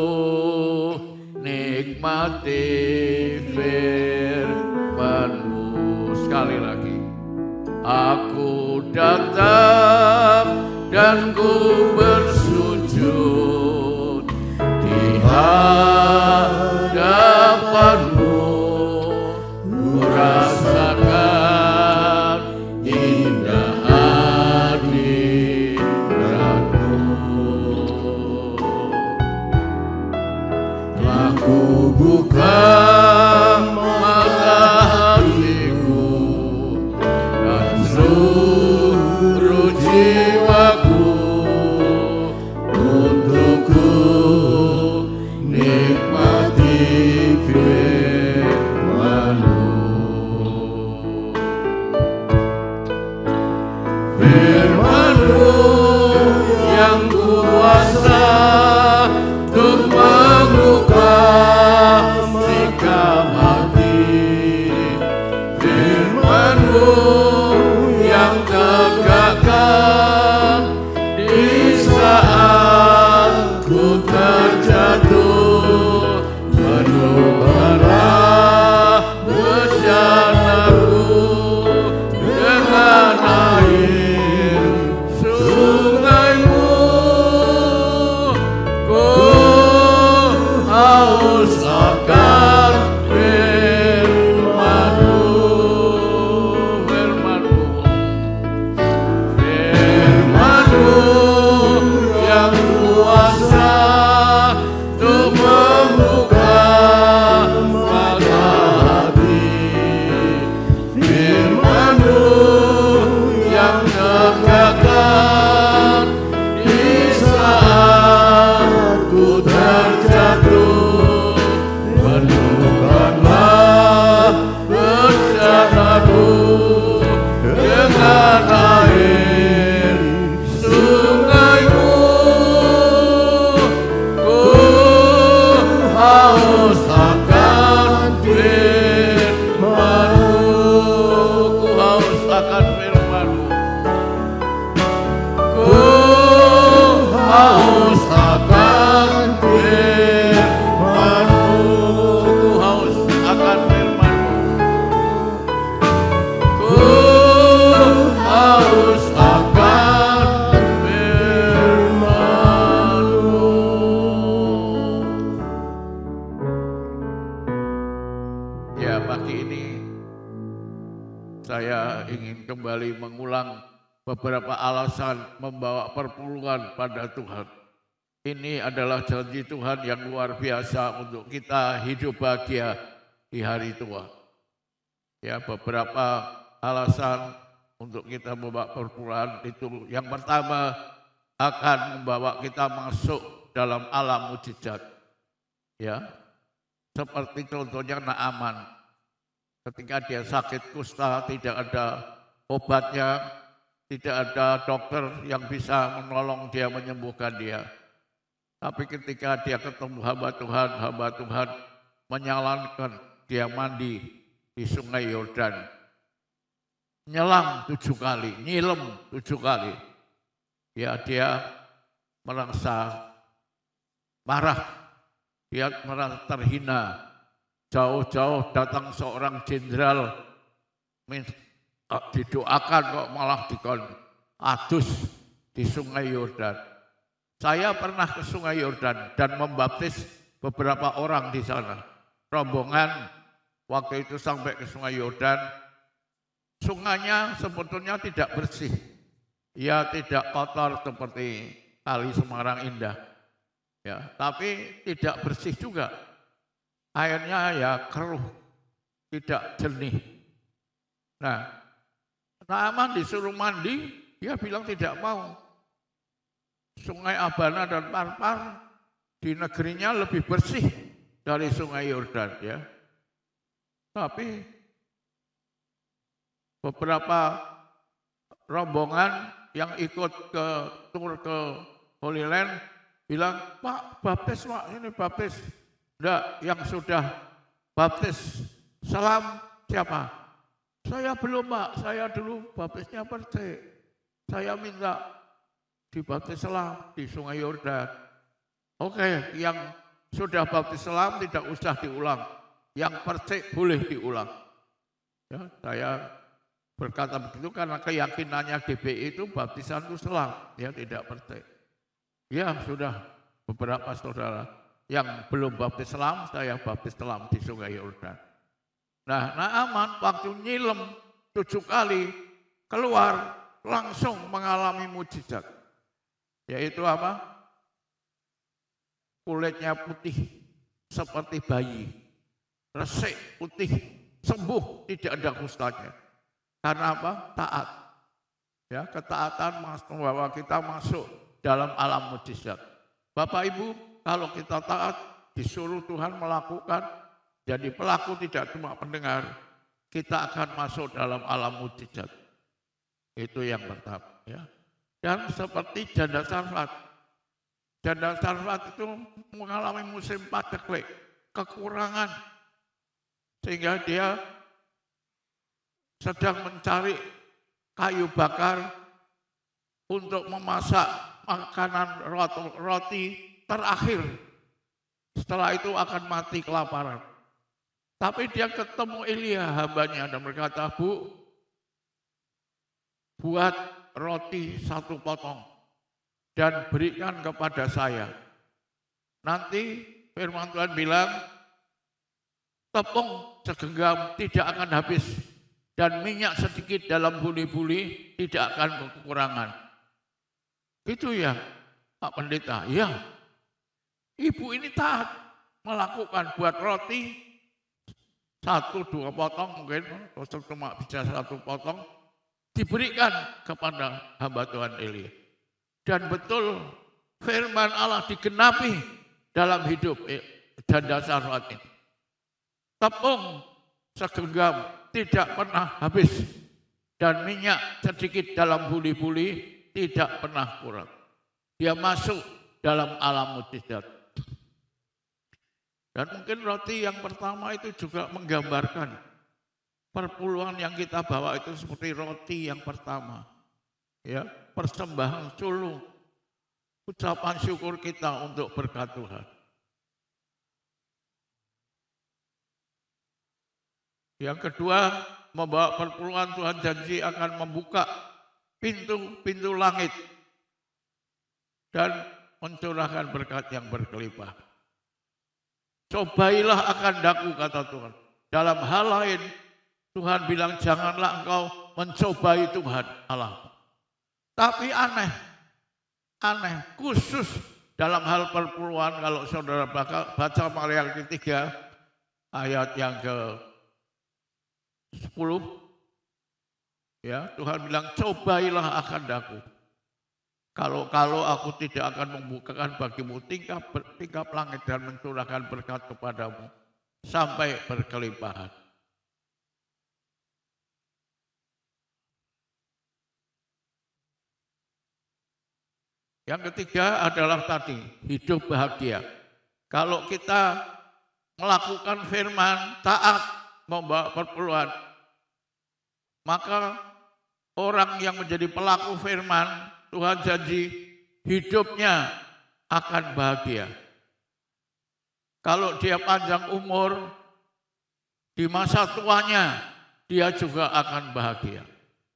nikmati firman-Mu. Sekali lagi. Aku datang dan ku bersujud di hadapan-Mu. Ku rasakan indah hadirat-Mu. Aku buka mata hatiku dan seluruh jiwaku untukku nikmati firman-Mu. Firman-Mu yang kuasa untuk membuka sikap hati. Firman-Mu yang tegakkan di saat ku terjatuh. Penuhkanlah bencanaku dengan air sungai-Mu. Ku haus akan firman-Mu. Firman-Mu. Firman-Mu yang kuasa untuk membuka mata hati. Firman-Mu yang tegakkan di saat ku terjatuh. Penuhkanlah bencanaku dengan air sungai-Mu. Ku haus akan firman-Mu. Ku haus akan firman-Mu. Ku haus akan firman-Mu. Ku haus akan firman-Mu. Ku haus akan firman-Mu. Ya, pagi ini saya ingin kembali mengulang beberapa alasan membawa perpuluhan pada Tuhan. Ini adalah janji Tuhan yang luar biasa untuk kita hidup bahagia di hari tua. Ya, beberapa alasan untuk kita membawa perpuluhan itu. Yang pertama, akan membawa kita masuk dalam alam mujizat. Ya, seperti contohnya Naaman. Ketika dia sakit kusta, tidak ada obatnya, tidak ada dokter yang bisa menolong dia, menyembuhkan dia. Tapi ketika dia ketemu hamba Tuhan menyalankan dia mandi di sungai Yordan. Nyelam 7 kali, nyilem 7 kali. Ya, dia merasa marah. dia merasa terhina. Jauh-jauh datang seorang jenderal didoakan kok malah dikon adus di Sungai Yordan. Saya pernah ke Sungai Yordan dan membaptis beberapa orang di sana. Rombongan waktu itu sampai ke Sungai Yordan. Sungainya sebetulnya tidak bersih. Ya tidak kotor seperti Kali Semarang Indah. Ya, tapi tidak bersih juga. Airnya ya keruh, tidak jernih. Nah, Naaman disuruh mandi, dia bilang tidak mau. Sungai Abana dan Parpar di negerinya lebih bersih dari Sungai Yordan, ya. Tapi beberapa rombongan yang ikut ke tur ke Holy Land bilang, Pak, baptis Pak, ini baptis. Enggak, yang sudah baptis selam siapa? Saya belum Pak, saya dulu baptisnya percik. Saya minta dibaptis selam di Sungai Yordan. Oke, yang sudah baptis selam tidak usah diulang. Yang percik boleh diulang. Ya, saya berkata begitu karena keyakinannya GBI itu baptisan itu selam, ya tidak percik. Ya sudah beberapa saudara yang belum baptis selam, saya baptis selam di Sungai Yordan. Nah, Naaman waktu nyilem 7 kali keluar langsung mengalami mujizat. Yaitu apa? Kulitnya putih seperti bayi, resik putih, sembuh, tidak ada kustanya. Karena apa? Taat. Ya, ketaatan membawa kita masuk dalam alam mujizat. Bapak Ibu, kalau kita taat, disuruh Tuhan melakukan, jadi pelaku tidak cuma pendengar, kita akan masuk dalam alam mujizat. Itu yang pertama. Ya. Dan seperti janda Sarfat. Janda Sarfat itu mengalami musim paceklik, kekurangan. Sehingga dia sedang mencari kayu bakar untuk memasak makanan roti terakhir. Setelah itu akan mati kelaparan. Tapi dia ketemu Elia hambanya dan berkata, Bu, buat roti 1 potong dan berikan kepada saya. Nanti firman Tuhan bilang, tepung segenggam tidak akan habis dan minyak sedikit dalam buli-buli tidak akan kekurangan. Itu ya Pak Pendeta. Ya, ibu ini taat melakukan buat roti 1-2 potong mungkin, atau cuma bisa 1 potong, diberikan kepada hamba Tuhan Elia. Dan betul firman Allah digenapi dalam hidup janda Sarfat ini. Tepung segenggam tidak pernah habis dan minyak sedikit dalam buli-buli tidak pernah kurang. Dia masuk dalam alam mujizat. Dan mungkin roti yang pertama itu juga menggambarkan perpuluhan yang kita bawa itu seperti roti yang pertama. Ya, persembahan sulung, ucapan syukur kita untuk berkat Tuhan. Yang kedua, membawa perpuluhan Tuhan janji akan membuka pintu-pintu langit dan mencurahkan berkat yang berkelimpah. Cobailah akan daku, kata Tuhan. Dalam hal lain, Tuhan bilang janganlah engkau mencobai Tuhan Allah. Tapi aneh, khusus dalam hal perpuluhan kalau saudara baca Maryam 3 ayat yang ke-10, ya Tuhan bilang cobailah akan daku. Kalau aku tidak akan membukakan bagimu tingkap langit dan mencurahkan berkat kepadamu sampai berkelimpahan. Yang ketiga adalah tadi, hidup bahagia. Kalau kita melakukan firman, taat, membawa perpuluhan, maka orang yang menjadi pelaku firman, Tuhan janji hidupnya akan bahagia. kalau dia panjang umur, di masa tuanya dia juga akan bahagia.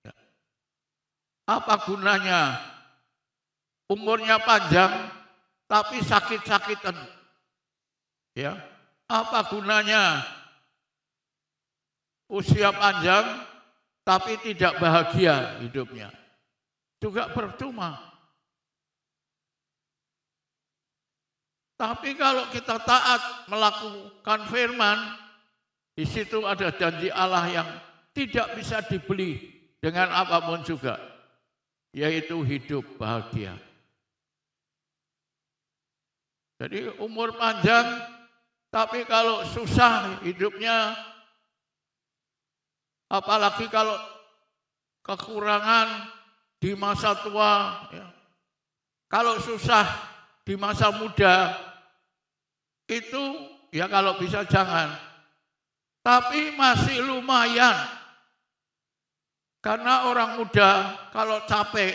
Ya. Apa gunanya umurnya panjang tapi sakit-sakitan? Ya. Apa gunanya usia panjang tapi tidak bahagia hidupnya? Juga percuma. Tapi kalau kita taat melakukan firman, di situ ada janji Allah yang tidak bisa dibeli dengan apapun juga, yaitu hidup bahagia. Jadi umur panjang, tapi kalau susah hidupnya, apalagi kalau kekurangan di masa tua, ya. Kalau susah di masa muda, itu ya kalau bisa jangan. Tapi masih lumayan. Karena orang muda kalau capek,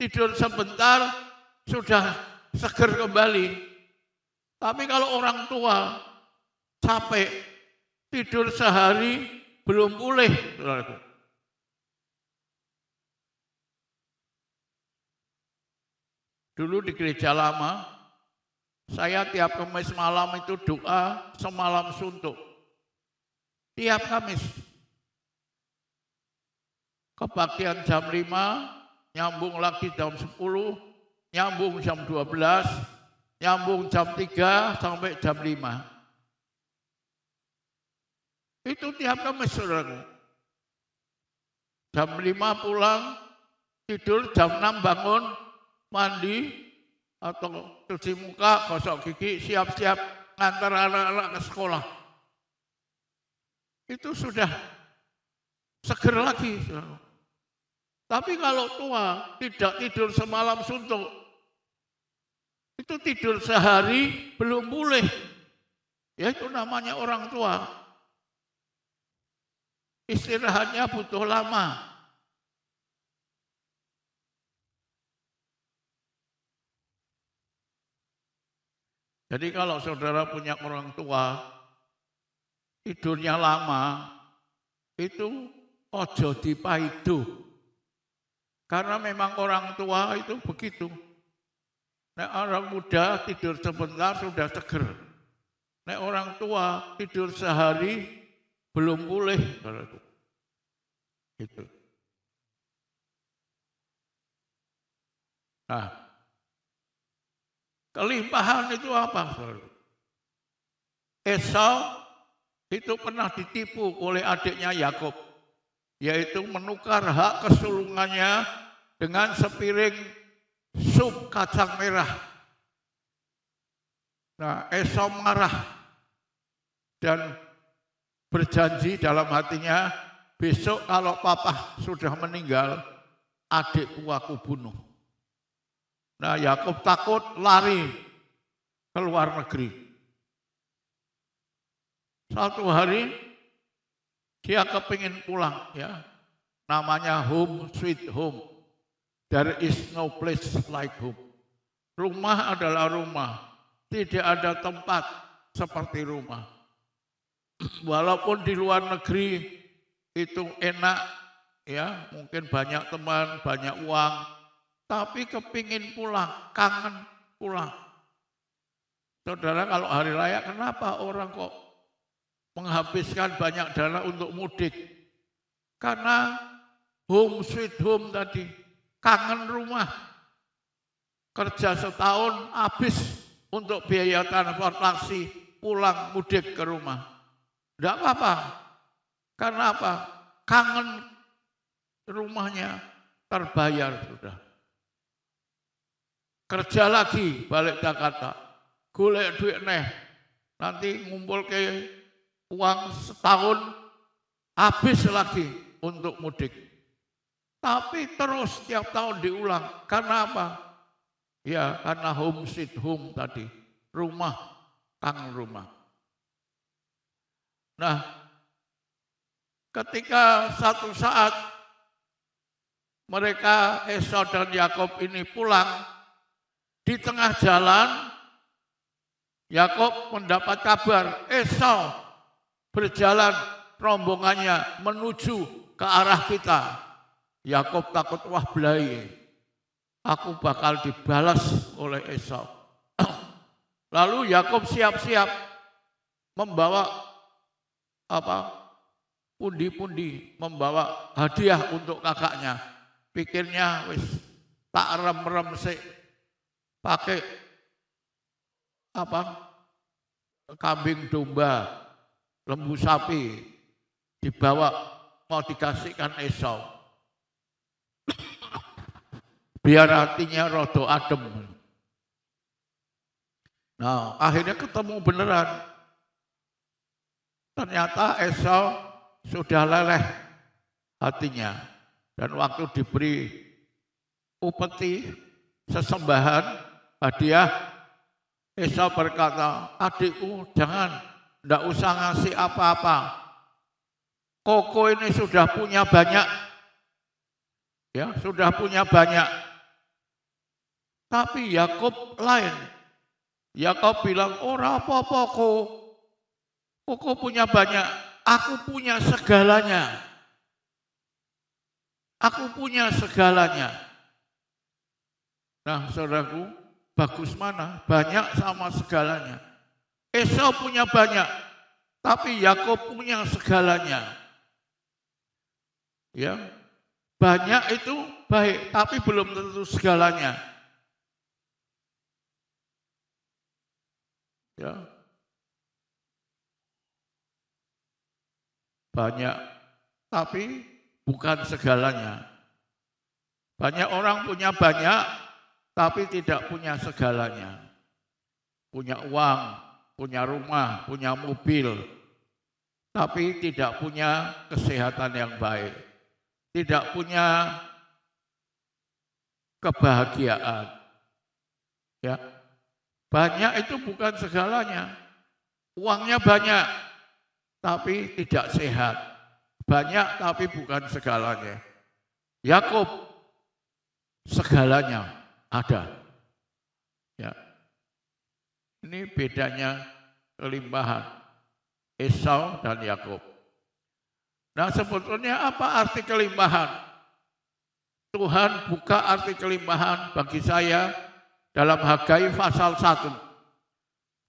tidur sebentar, sudah seger kembali. Tapi kalau orang tua capek, tidur sehari, belum pulih. Dulu di gereja lama, saya tiap Kamis malam itu doa semalam suntuk. Tiap Kamis. Kebaktian jam 5, nyambung lagi jam 10, nyambung jam 12, nyambung jam 3 sampai jam 5. Itu tiap Kamis, saudaraku. Jam 5 pulang, tidur, jam 6 bangun, mandi, atau cuci muka, gosok gigi, siap-siap ngantar anak-anak ke sekolah. Itu sudah seger lagi. Tapi kalau tua, tidak tidur semalam suntuk, itu tidur sehari belum pulih. Ya itu namanya orang tua. Istirahatnya butuh lama. Jadi kalau saudara punya orang tua, tidurnya lama, itu ojo dipaido. Karena memang orang tua itu begitu. Nek orang muda tidur sebentar sudah seger. Nek orang tua tidur sehari belum pulih. Gitu. Nah, kelimpahan itu apa? Esau itu pernah ditipu oleh adiknya Yakub, yaitu menukar hak kesulungannya dengan sepiring sup kacang merah. Nah, Esau marah dan berjanji dalam hatinya, besok kalau papa sudah meninggal, adikku aku bunuh. Nah, Yakub takut, lari ke luar negeri. Satu hari dia kepingin pulang, ya. Namanya home sweet home. There is no place like home. Rumah adalah rumah. Tidak ada tempat seperti rumah. Walaupun di luar negeri itu enak, ya, mungkin banyak teman, banyak uang. Tapi kepingin pulang, kangen pulang. Saudara, kalau hari raya kenapa orang kok menghabiskan banyak dana untuk mudik? Karena home sweet home tadi, kangen rumah. Kerja setahun habis untuk biaya transportasi pulang mudik ke rumah. Tidak apa-apa. Karena apa? Kangen rumahnya terbayar sudah. Kerja lagi balik Jakarta, golek duit nanti ngumpul ke uang setahun habis lagi untuk mudik. Tapi terus setiap tahun diulang. Karena apa? Ya karena home sweet home tadi, rumah, kangen rumah. Nah, ketika satu saat mereka Esau dan Yakub ini pulang, di tengah jalan Yakob mendapat kabar Esau berjalan rombongannya menuju ke arah kita. Yakob takut, wah belai, aku bakal dibalas oleh Esau. Lalu Yakob siap-siap membawa pundi-pundi, membawa hadiah untuk kakaknya. Pikirnya wis tak rem-rem sih, pakai kambing domba, lembu sapi, dibawa mau dikasihkan Esau. Biar hatinya rodo adem. Nah, akhirnya ketemu beneran. Ternyata Esau sudah leleh hatinya. Dan waktu diberi upeti, sesembahan, hadiah, Esau berkata, adikku jangan, tidak usah ngasih apa-apa. Koko ini sudah punya banyak. Ya, sudah punya banyak. Tapi Yakob lain. Yakob bilang, ora apa-apa koko punya banyak, aku punya segalanya. Aku punya segalanya. Nah, saudaraku, bagus mana? Banyak sama segalanya. Esau punya banyak, tapi Yakob punya segalanya. Ya, banyak itu baik, tapi belum tentu segalanya. Ya, banyak, tapi bukan segalanya. Banyak orang punya banyak, tapi tidak punya segalanya. Punya uang, punya rumah, punya mobil, tapi tidak punya kesehatan yang baik. Tidak punya kebahagiaan. Ya. Banyak itu bukan segalanya. Uangnya banyak, tapi tidak sehat. Banyak tapi bukan segalanya. Yakob segalanya ada. Ya. Ini bedanya kelimpahan Esau dan Yakob. Nah, sebetulnya apa arti kelimpahan? Tuhan buka arti kelimpahan bagi saya dalam Hagai pasal 1.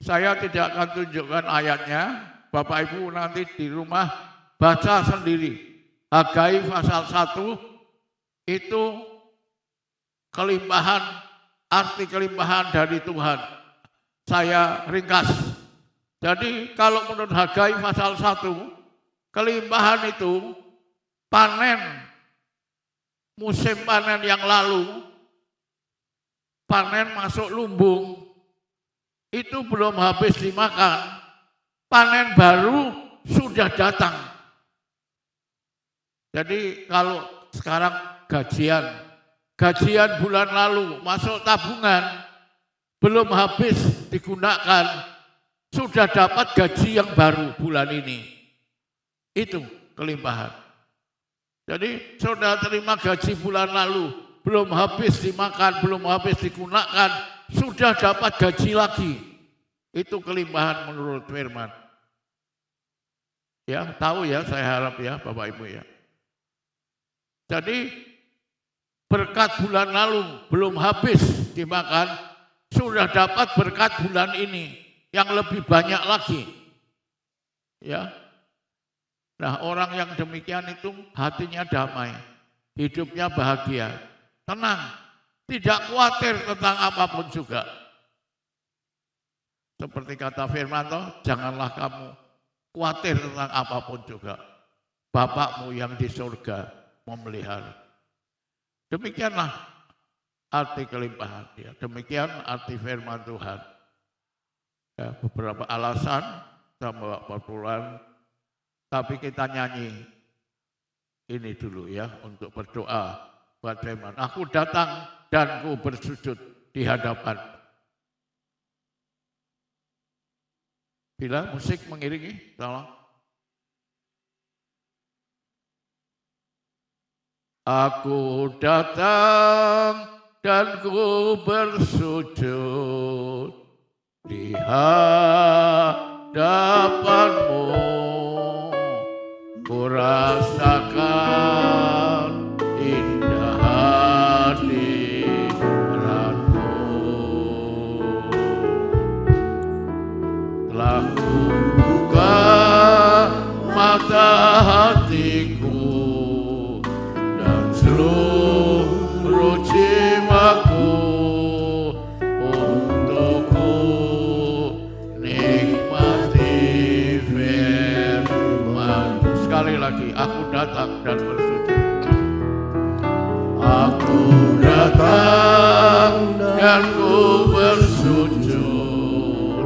Saya tidak akan tunjukkan ayatnya, Bapak Ibu nanti di rumah baca sendiri. Hagai pasal 1 itu kelimpahan, arti kelimpahan dari Tuhan. Saya ringkas. Jadi kalau menurut Hagai pasal 1, kelimpahan itu panen, musim panen yang lalu, panen masuk lumbung, itu belum habis dimakan, panen baru sudah datang. Jadi kalau sekarang gajian bulan lalu masuk tabungan, belum habis digunakan, sudah dapat gaji yang baru bulan ini. Itu kelimpahan. Jadi saudara terima gaji bulan lalu, belum habis dimakan, belum habis digunakan, sudah dapat gaji lagi. Itu kelimpahan menurut firman. Ya, tahu ya, saya harap ya Bapak Ibu ya. Jadi berkat bulan lalu belum habis dimakan, sudah dapat berkat bulan ini yang lebih banyak lagi. Ya. Nah, orang yang demikian itu hatinya damai, hidupnya bahagia, tenang, tidak khawatir tentang apapun juga. Seperti kata firman, janganlah kamu khawatir tentang apapun juga. Bapakmu yang di surga memelihara. Demikianlah arti kelimpahan. Ya. Demikian arti firman Tuhan. Ya, beberapa alasan sama perpuluhan, tapi kita nyanyi ini dulu ya untuk berdoa buat firman. Aku datang dan ku bersujud di hadapan. Bila musik mengiringi, tolong. Aku datang dan ku bersujud di hadapanmu, ku rasakan indah hadiratmu. Telah ku buka mata hatiku dan seluruh jiwaku untuk ku nikmati firman. Sekali lagi, aku datang dan bersujud. Aku datang dan ku bersujud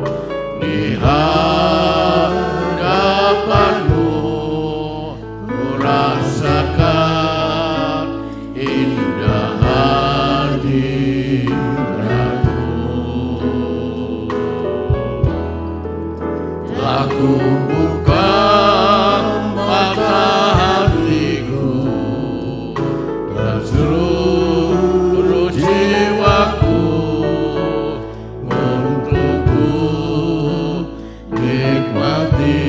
di hadapanmu, ku rasakan indah hadiratmu. Telah ku buka mata hatiku dan seluruh jiwaku untuk ku nikmati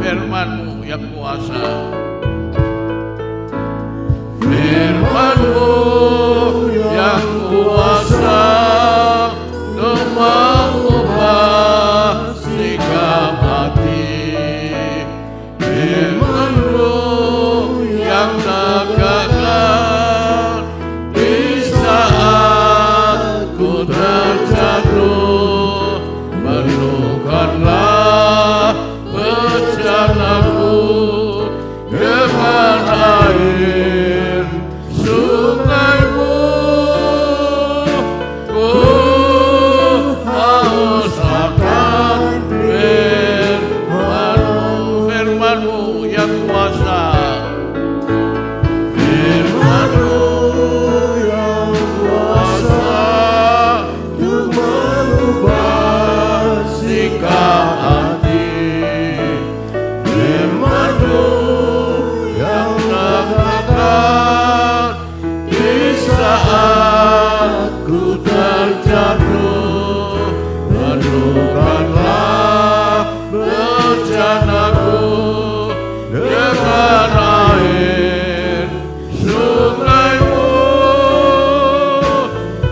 firman-Mu yang kuasa. Firman-Mu yang kuasa untuk mengubah sikap hati. Firman-Mu yang tegakkan di saat ku terjatuh. Penuhkanlah bencanaku dengan air sungai-Mu. Ku haus akan firman-Mu, firman-Mu yang kuasa. Firman-Mu yang kuasa untuk mengubah sikap hati. Firman-Mu yang tegakkan di saat ku terjatuh. Penuhkanlah bencanaku dengan air sungai-Mu.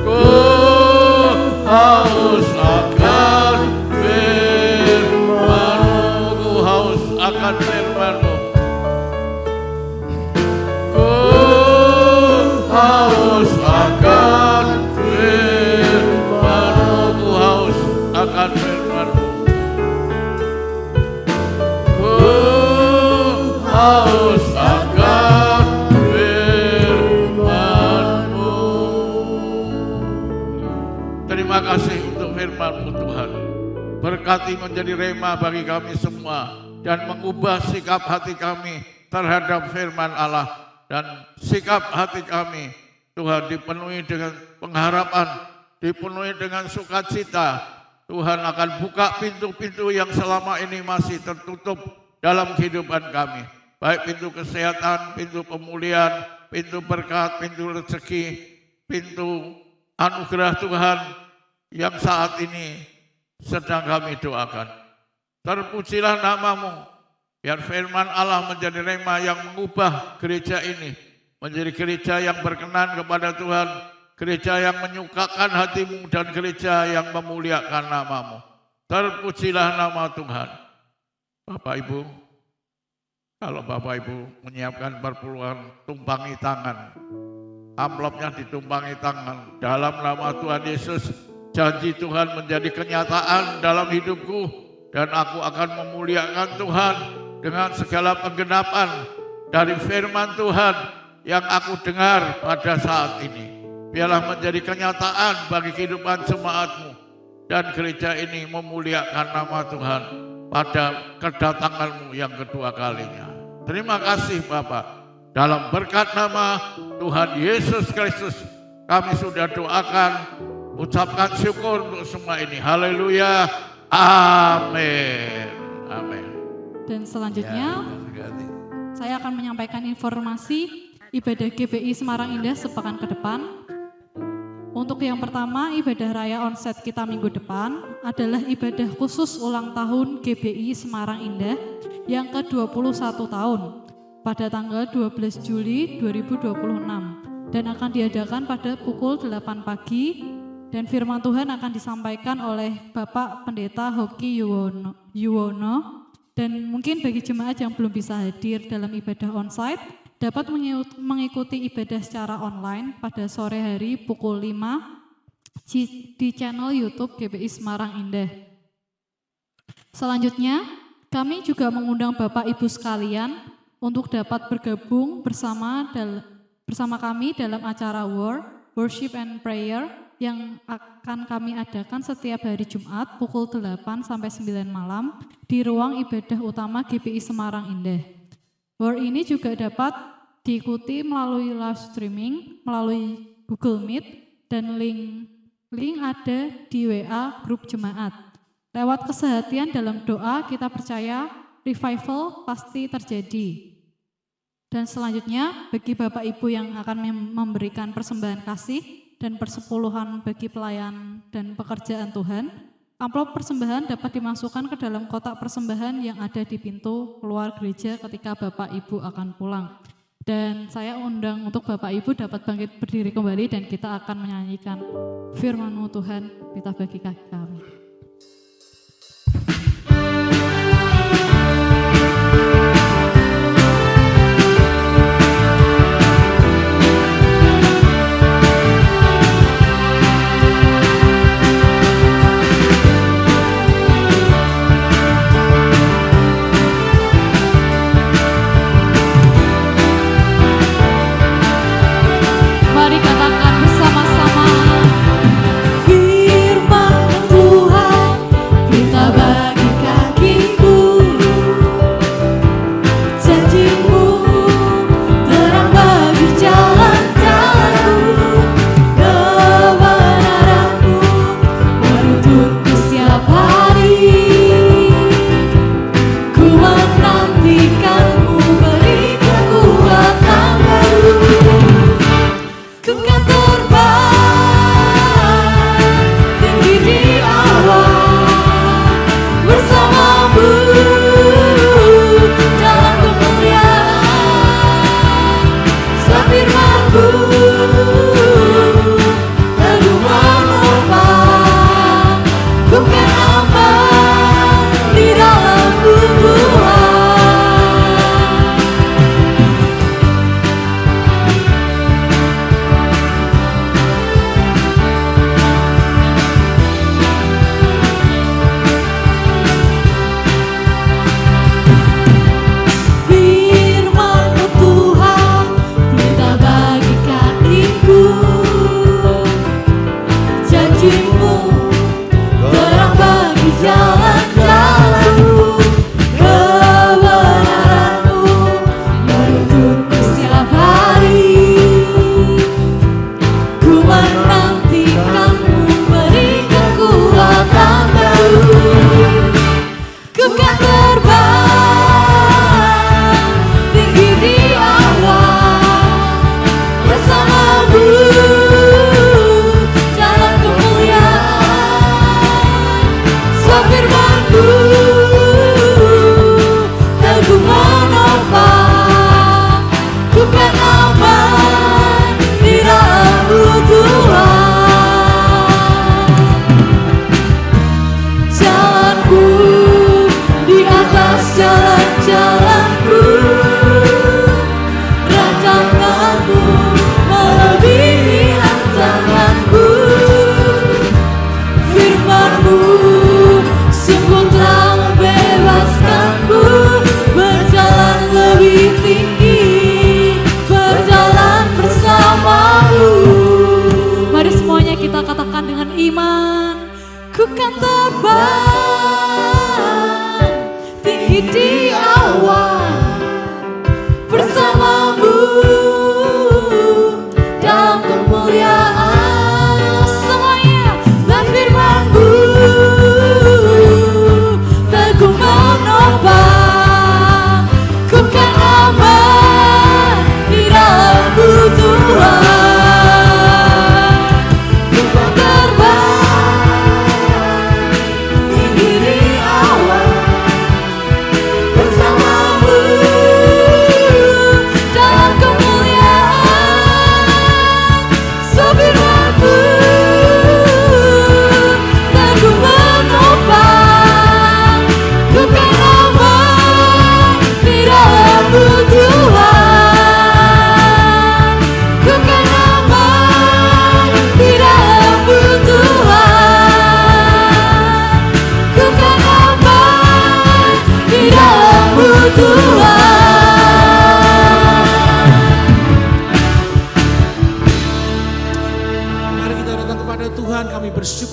Ku haus akan firman-Mu, ku haus akan firman-Mu. Ku haus akan firman-Mu, ku haus akan firman-Mu. Ku haus akan firman-Mu. Terima kasih untuk firman-Mu Tuhan. Berkati menjadi rema bagi kami semua dan mengubah sikap hati kami terhadap firman Allah. Dan sikap hati kami Tuhan dipenuhi dengan pengharapan, dipenuhi dengan sukacita. Tuhan akan buka pintu-pintu yang selama ini masih tertutup dalam kehidupan kami. Baik pintu kesehatan, pintu pemulihan, pintu berkat, pintu rezeki, pintu anugerah Tuhan yang saat ini sedang kami doakan. Terpujilah nama-Mu. Biar firman Allah menjadi rema yang mengubah gereja ini menjadi gereja yang berkenan kepada Tuhan, gereja yang menyukakan hati-Mu dan gereja yang memuliakan nama-Mu. Terpujilah nama Tuhan. Bapak Ibu, kalau Bapak Ibu menyiapkan perpuluhan, tumpangi tangan. Amplopnya ditumpangi tangan. Dalam nama Tuhan Yesus, janji Tuhan menjadi kenyataan dalam hidupku dan aku akan memuliakan Tuhan dengan segala penggenapan dari firman Tuhan yang aku dengar pada saat ini. Biarlah menjadi kenyataan bagi kehidupan jemaat-Mu dan gereja ini memuliakan nama Tuhan pada kedatangan-Mu yang kedua kalinya. Terima kasih Bapak. Dalam berkat nama Tuhan Yesus Kristus kami sudah doakan, ucapkan syukur untuk semua ini. Haleluya. Amin. Amin. Dan selanjutnya saya akan menyampaikan informasi ibadah GBI Semarang Indah sepekan ke depan. Untuk yang pertama, ibadah raya onsite kita minggu depan adalah ibadah khusus ulang tahun GBI Semarang Indah yang ke-21 tahun pada tanggal 12 Juli 2026 dan akan diadakan pada pukul 8 pagi dan firman Tuhan akan disampaikan oleh Bapak Pendeta Hoki Yuwono dan mungkin bagi jemaat yang belum bisa hadir dalam ibadah onsite dapat mengikuti ibadah secara online pada sore hari pukul 5 di channel YouTube GBI Semarang Indah. Selanjutnya, kami juga mengundang Bapak Ibu sekalian untuk dapat bergabung bersama kami dalam acara Worship and Prayer yang akan kami adakan setiap hari Jumat pukul 8 sampai 9 malam di ruang ibadah utama GBI Semarang Indah. Ini juga dapat diikuti melalui live streaming, melalui Google Meet, dan link ada di WA grup jemaat. Lewat kesehatian dalam doa, kita percaya revival pasti terjadi. Dan selanjutnya, bagi Bapak Ibu yang akan memberikan persembahan kasih dan persepuluhan bagi pelayan dan pekerjaan Tuhan, amplop persembahan dapat dimasukkan ke dalam kotak persembahan yang ada di pintu keluar gereja ketika Bapak Ibu akan pulang. Dan saya undang untuk Bapak Ibu dapat bangkit berdiri kembali dan kita akan menyanyikan firman-Mu Tuhan, kita bagi kaki kami. Firman-Mu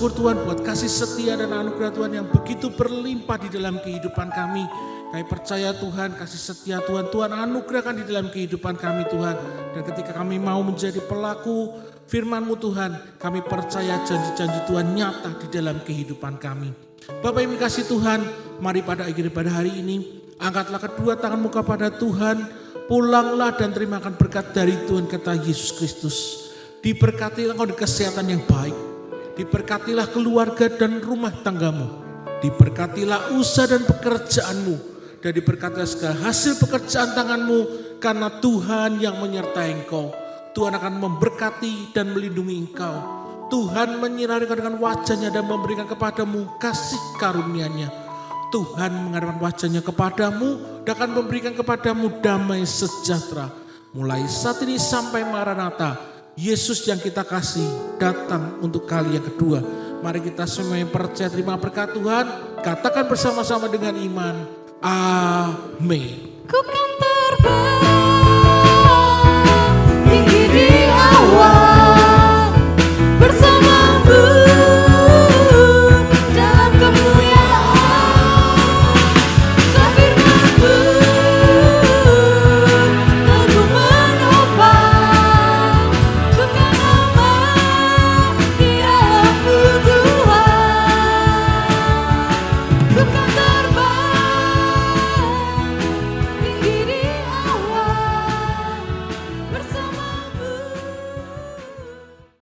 syukur Tuhan buat kasih setia dan anugerah Tuhan yang begitu berlimpah di dalam kehidupan kami. Kami percaya Tuhan, kasih setia Tuhan, Tuhan anugerahkan di dalam kehidupan kami Tuhan. Dan ketika kami mau menjadi pelaku firman-Mu Tuhan, kami percaya janji-janji Tuhan nyata di dalam kehidupan kami. Bapak yang kasih Tuhan, mari pada akhir pada hari ini, angkatlah kedua tanganmu kepada Tuhan, pulanglah dan terimakan berkat dari Tuhan kita Yesus Kristus. Diberkatilah engkau di kesehatan yang baik, diberkatilah keluarga dan rumah tanggamu, diberkatilah usaha dan pekerjaanmu, dan diberkatilah segala hasil pekerjaan tanganmu, karena Tuhan yang menyertai engkau. Tuhan akan memberkati dan melindungi engkau. Tuhan menyinari dengan wajahnya dan memberikan kepadamu kasih karunia-Nya. Tuhan menghadapkan wajahnya kepadamu dan akan memberikan kepadamu damai sejahtera. Mulai saat ini sampai Maranatha, Yesus yang kita kasih datang untuk kali yang kedua. Mari kita semua yang percaya terima berkat Tuhan, katakan bersama-sama dengan iman. Amin. Ku